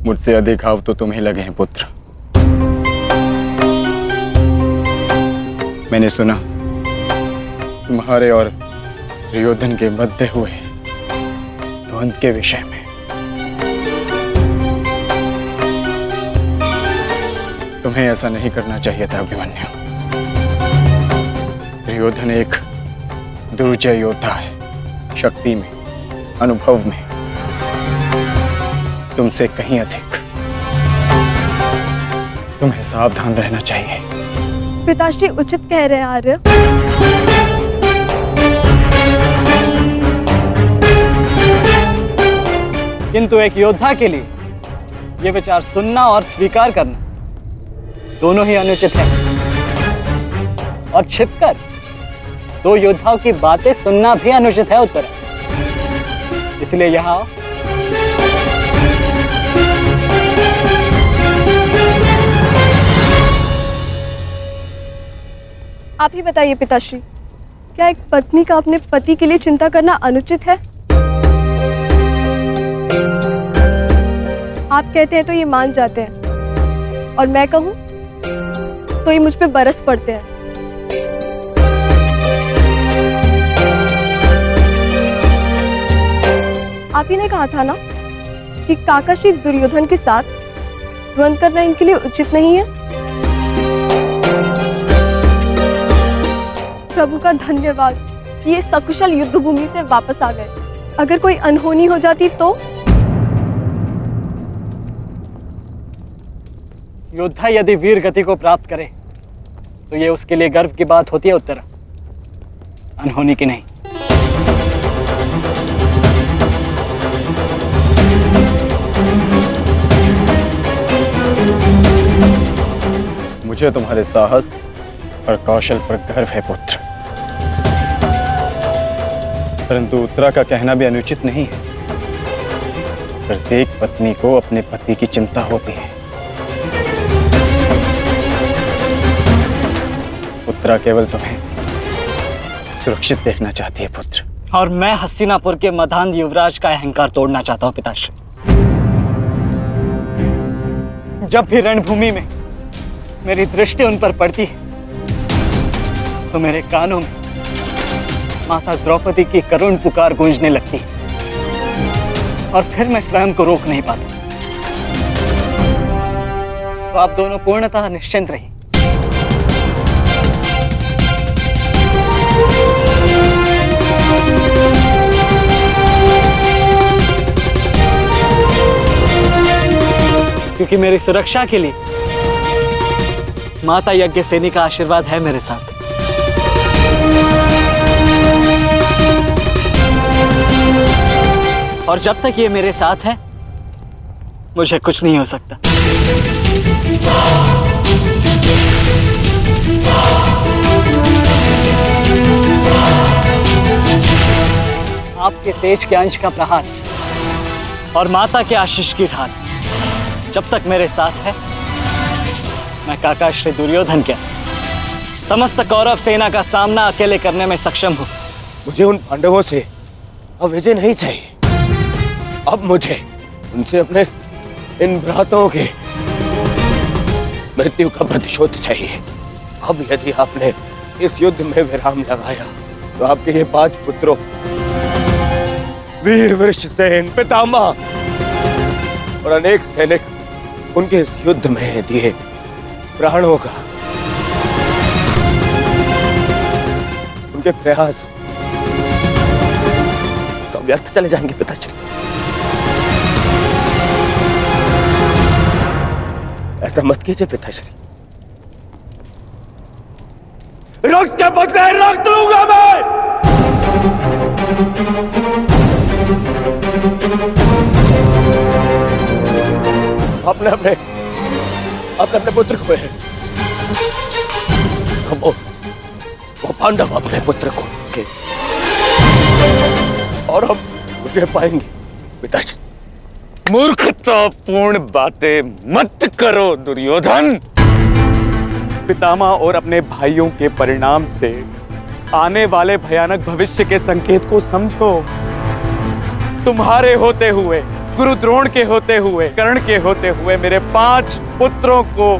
मुझसे अधिक घाव तो तुम्हें लगे हैं पुत्र। मैंने सुना तुम्हारे और दुर्योधन के मध्य हुए द्वंद्व के विषय में। तुम्हें ऐसा नहीं करना चाहिए था अभिमन्यु। दुर्योधन एक दुर्जय योद्धा है, शक्ति में, अनुभव में तुमसे कहीं अधिक। तुम्हें सावधान रहना चाहिए। पिताश्री उचित कह रहे हैं आर्य। किंतु एक योद्धा के लिए ये विचार सुनना और स्वीकार करना दोनों ही अनुचित है। और छिपकर 2 योद्धाओं की बातें सुनना भी अनुचित है उत्तर। इसलिए यहां आओ। आप ही बताइए पिताश्री, क्या एक पत्नी का अपने पति के लिए चिंता करना अनुचित है? आप कहते हैं तो ये मान जाते हैं, और मैं कहूं तो ये मुझ पे बरस पड़ते हैं। आप ही ने कहा था ना कि काकाश्री दुर्योधन के साथ द्वंद्व करना इनके लिए उचित नहीं है। प्रभु का धन्यवाद, ये सकुशल युद्ध भूमि से वापस आ गए। अगर कोई अनहोनी हो जाती तो? योद्धा यदि वीर गति को प्राप्त करे तो ये उसके लिए गर्व की बात होती है उत्तरा, अनहोनी की नहीं। मुझे तुम्हारे साहस और कौशल पर गर्व है पुत्र, परंतु उत्तरा का कहना भी अनुचित नहीं है। प्रत्येक पत्नी को अपने पति की चिंता होती है। उत्तरा केवल तुम्हें सुरक्षित देखना चाहती है पुत्र। और मैं हस्तिनापुर के मधांध युवराज का अहंकार तोड़ना चाहता हूं पिताश्री। जब भी रणभूमि में मेरी दृष्टि उन पर पड़ती है तो मेरे कानों में माता द्रौपदी की करुण पुकार गूंजने लगती है, और फिर मैं स्वयं को रोक नहीं पाता। तो आप दोनों पूर्णतः निश्चिंत रहिए। क्योंकि मेरी सुरक्षा के लिए माता यज्ञसेनी का आशीर्वाद है मेरे साथ। और जब तक ये मेरे साथ है मुझे कुछ नहीं हो सकता। आपके तेज के अंश का प्रहार और माता के आशीष की ढाल जब तक मेरे साथ है, मैं काकाश्री दुर्योधन के समस्त कौरव सेना का सामना अकेले करने में सक्षम हूं। मुझे उन पांडवों से अब विजय नहीं चाहिए। अब मुझे उनसे अपने इन भ्राताओं के मृत्यु का प्रतिशोध चाहिए। अब यदि आपने इस युद्ध में विराम लगाया तो आपके ये 5 पुत्रों वीर वृषसेन, पितामह और अनेक सैनिक उनके इस युद्ध में दिए प्राणों का, उनके प्रयास सब व्यर्थ चले जाएंगे पिताश्री। ऐसा मत कीजिए पिताश्री। रक्त के बदले रक्त लूंगा मैं। अपने अपने अपने अपने पुत्र को है, वो पांडव अपने पुत्र को के और हम तुझे पाएंगे पिताश्री। मूर्खतापूर्ण बातें मत करो दुर्योधन। पितामह और अपने भाइयों के परिणाम से आने वाले भयानक भविष्य के संकेत को समझो। तुम्हारे होते हुए, गुरु द्रोण के होते हुए, कर्ण के होते हुए मेरे 5 पुत्रों को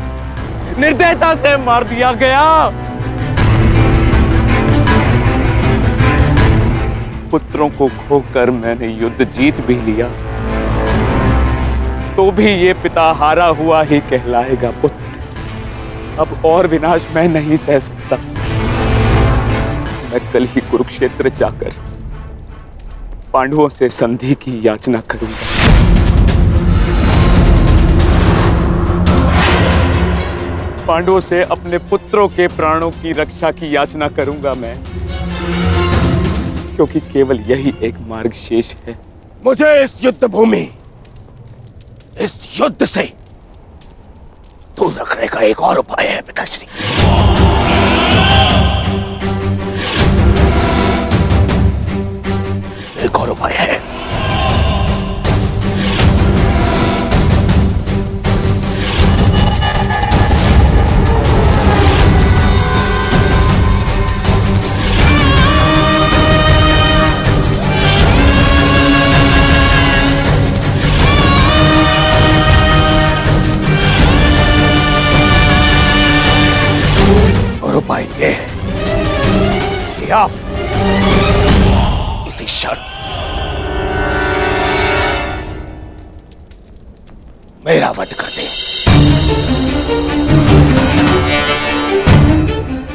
निर्दयता से मार दिया गया। पुत्रों को खोकर मैंने युद्ध जीत भी लिया, तो भी ये पिता हारा हुआ ही कहलाएगा पुत्र। अब और विनाश मैं नहीं सह सकता। मैं कल ही कुरुक्षेत्र जाकर पांडवों से संधि की याचना करूंगा। पांडवों से अपने पुत्रों के प्राणों की रक्षा की याचना करूंगा मैं, क्योंकि केवल यही एक मार्ग शेष है। मुझे इस युद्ध भूमि, इस युद्ध से दूर रखने का एक और उपाय है पिताश्री। एक और उपाय है। और उपाय ये है कि आप इसी क्षण मेरा वध कर दें।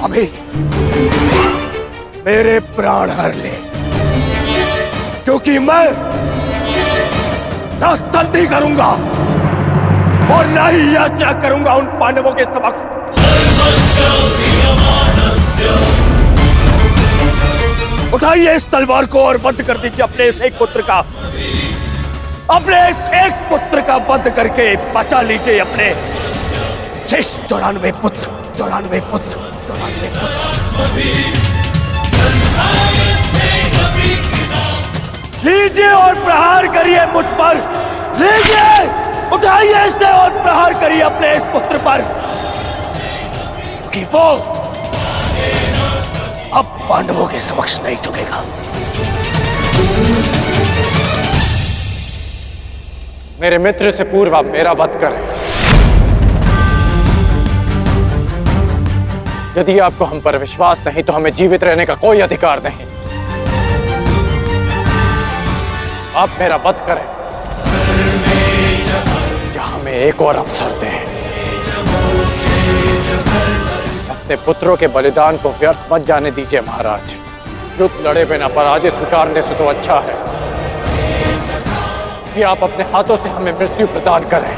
अभी मेरे प्राण हर ले, क्योंकि मैं न संधि करूंगा और न ही याचना करूंगा उन पांडवों के समक्ष। उठाइए इस तलवार को और वध कर दीजिए अपने इस एक पुत्र का। अपने इस एक पुत्र का वध करके बचा लीजिए अपने शेष 94 पुत्र। 94 पुत्र। लीजिए और प्रहार करिए मुझ पर। लीजिए, उठाइए इसे और प्रहार करिए अपने इस पुत्र पर, कि वो अब पांडवों के समक्ष नहीं झुकेगा। मेरे मित्र से पूर्व आप मेरा वध करें। यदि आपको हम पर विश्वास नहीं तो हमें जीवित रहने का कोई अधिकार नहीं। आप मेरा वध करें या हमें एक और अवसर दें। अपने पुत्रों के बलिदान को व्यर्थ मत जाने दीजिए महाराज। युद्ध लड़े बिना पराजय स्वीकारने से तो अच्छा है कि आप अपने हाथों से हमें मृत्यु प्रदान करें।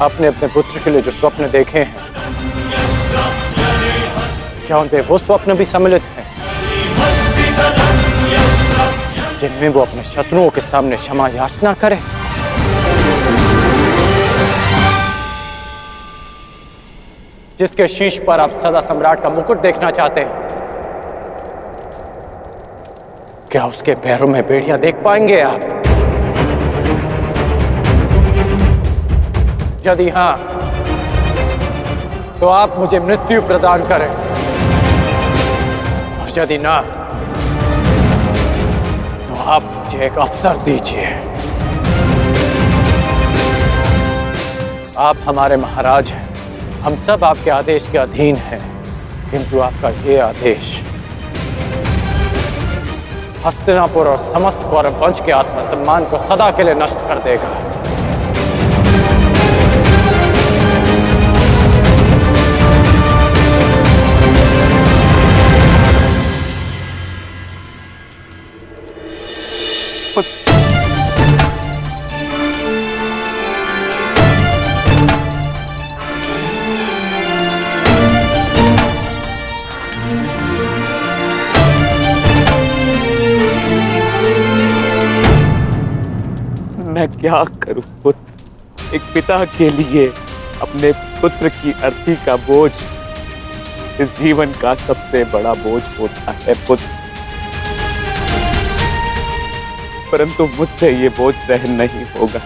आपने अपने पुत्र के लिए जो स्वप्न देखे हैं, क्या उनपे वो स्वप्न भी सम्मिलित हैं जिनमें वो अपने शत्रुओं के सामने क्षमा याचना करें? जिसके शीश पर आप सदा सम्राट का मुकुट देखना चाहते हैं, क्या उसके पैरों में बेड़ियां देख पाएंगे आप? यदि हां, तो आप मुझे मृत्यु प्रदान करें, और यदि ना, तो आप मुझे एक अवसर दीजिए। आप हमारे महाराज हैं, हम सब आपके आदेश के अधीन हैं, किंतु आपका ये आदेश हस्तिनापुर और समस्त कौरव वंश के आत्मसम्मान को सदा के लिए नष्ट कर देगा। मैं क्या करूं पुत्र? एक पिता के लिए अपने पुत्र की अर्थी का बोझ इस जीवन का सबसे बड़ा बोझ होता है पुत्र, परंतु मुझसे ये बोझ सहन नहीं होगा।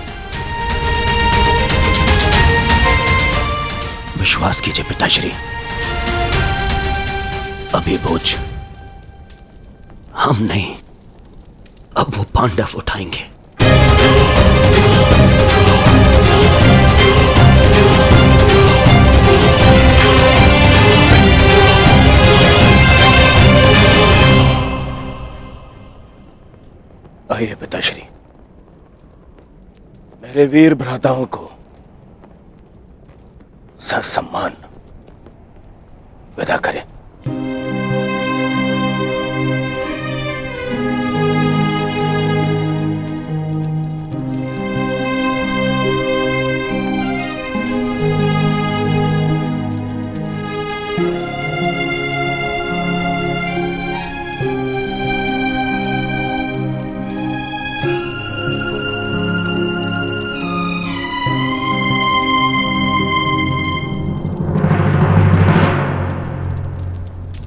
विश्वास कीजिए पिताश्री, अभी बोझ हम नहीं, अब वो पांडव उठाएंगे। आइए पिताश्री, मेरे वीर भ्राताओं को ससम्मान विदा करें।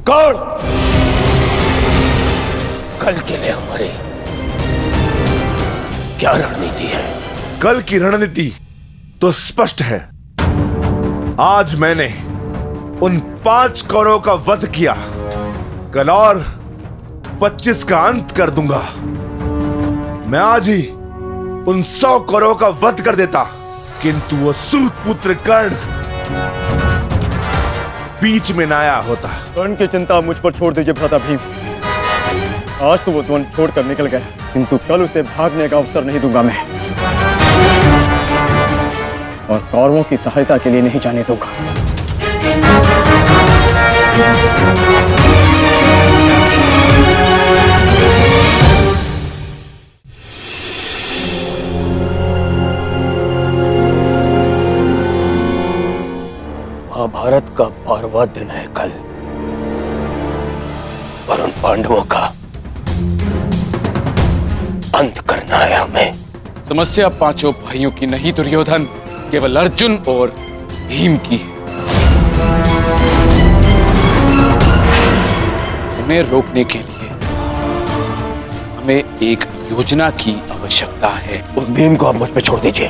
कौन कल के लिए हमारी क्या रणनीति है? कल की रणनीति तो स्पष्ट है। आज मैंने उन 5 कौरवों का वध किया, कल और 25 का अंत कर दूंगा। मैं आज ही उन 100 कौरवों का वध कर देता, किंतु वो सूत पुत्र कर्ण बीच में न आया होता। कर्ण की चिंता मुझ पर छोड़ दीजिए भ्राता भीम। आज तो वो द्वंद छोड़कर निकल गया, किंतु कल उसे भागने का अवसर नहीं दूंगा मैं, और कौरवों की सहायता के लिए नहीं जाने दूंगा। महाभारत का 12वां दिन है कल, और उन पांडवों का अंत करना है हमें। समस्या पांचों भाइयों की नहीं दुर्योधन, केवल अर्जुन और भीम की है। उन्हें रोकने के लिए हमें एक योजना की आवश्यकता है। उस भीम को आप मुझ पे छोड़ दीजिए।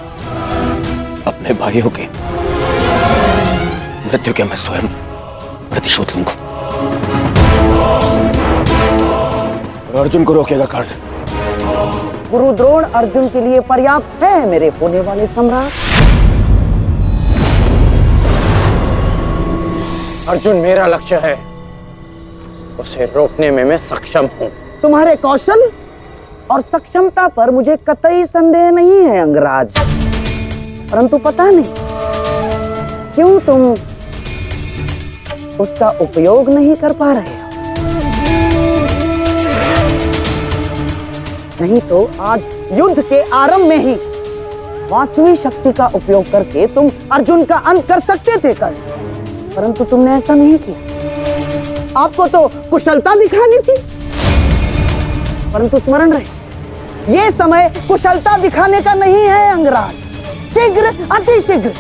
अपने भाइयों के मृत्यु के मैं स्वयं प्रतिशोध लूंगा। अर्जुन को रोकेगा कर्ण। गुरु द्रोण अर्जुन के लिए पर्याप्त है मेरे होने वाले सम्राट। अर्जुन मेरा लक्ष्य है, उसे रोकने में मैं सक्षम हूं। तुम्हारे कौशल और सक्षमता पर मुझे कतई संदेह नहीं है अंगराज, परंतु पता नहीं क्यों तुम उसका उपयोग नहीं कर पा रहे हो। नहीं तो आज युद्ध के आरंभ में ही वास्तविक शक्ति का उपयोग करके तुम अर्जुन का अंत कर सकते थे कर्ण, परंतु तुमने ऐसा नहीं किया। आपको तो कुशलता दिखानी थी, परंतु स्मरण रहे ये समय कुशलता दिखाने का नहीं है अंगराज। शीघ्र अतिशीघ्र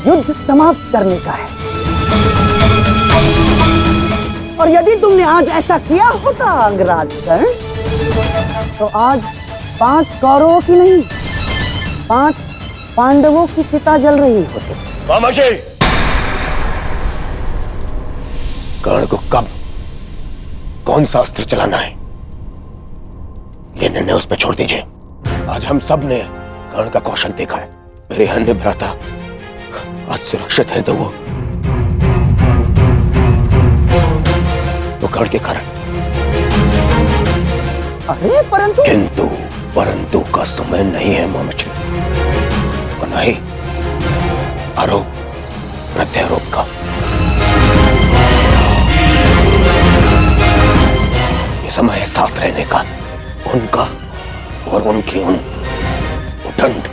युद्ध समाप्त करने का है। और यदि तुमने आज ऐसा किया होता अंगराज कर्ण, तो आज 5 कौरवों की नहीं 5 पांडवों की चिता जल रही होती। मामाजी, कर्ण को कब कौन सा अस्त्र चलाना है ये निर्णय उस पर छोड़ दीजिए। आज हम सब ने कर्ण का कौशल देखा है। मेरे अन्य भ्राता आज सुरक्षित है, तो वो कर्ण के कारण। अरे परंतु का समय नहीं है मामाजी, और नहीं आरोप प्रत्यारोप का। ये समय है साथ रहने का, उनका और उनके उन उदंड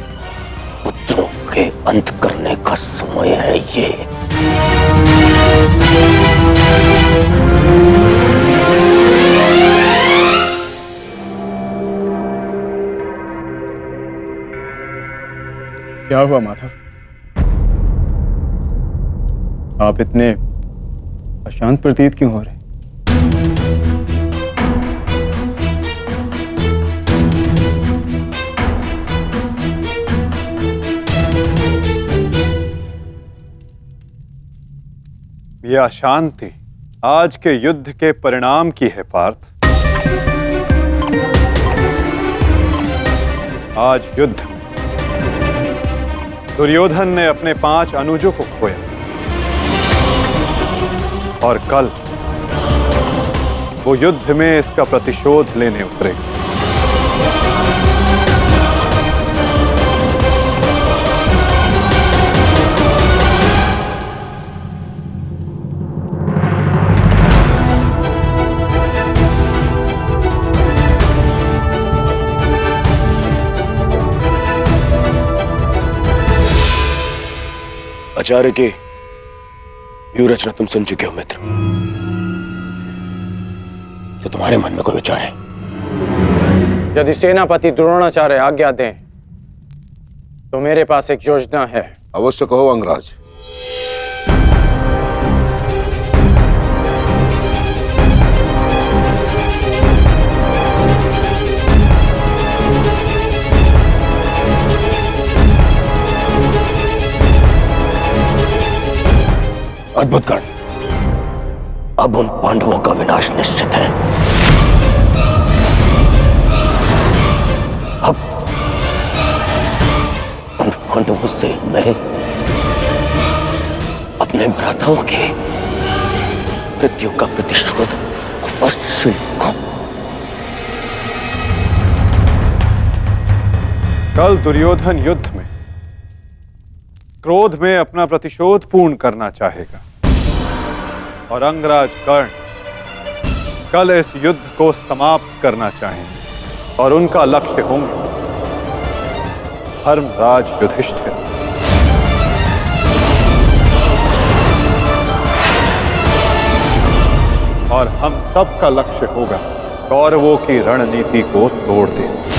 पुत्रों के अंत करने का समय है ये। क्या हुआ माधव? आप इतने अशांत प्रतीत क्यों हो रहे? यह अशांति आज के युद्ध के परिणाम की है पार्थ। आज युद्ध में दुर्योधन ने अपने 5 अनुजों को खोया और कल वो युद्ध में इसका प्रतिशोध लेने उतरेगा। आचार्य की व्यूह रचना तुम सुन चुके हो मित्र, तो तुम्हारे मन में कोई विचार है? यदि सेनापति द्रोणाचार्य आज्ञा दें तो मेरे पास एक योजना है। अवश्य कहो अंगराज। अद्भुत गण, अब उन पांडवों का विनाश निश्चित है। अब उन पांडवों से मैं अपने भ्राताओं की मृत्यु का प्रतिशोध अवश्य लूंगा। कल दुर्योधन युद्ध में क्रोध में अपना प्रतिशोध पूर्ण करना चाहेगा और अंगराज कर्ण कल इस युद्ध को समाप्त करना चाहेंगे और उनका लक्ष्य होंगे धर्मराज युधिष्ठिर। और हम सब का लक्ष्य होगा कौरवों की रणनीति को तोड़ देना।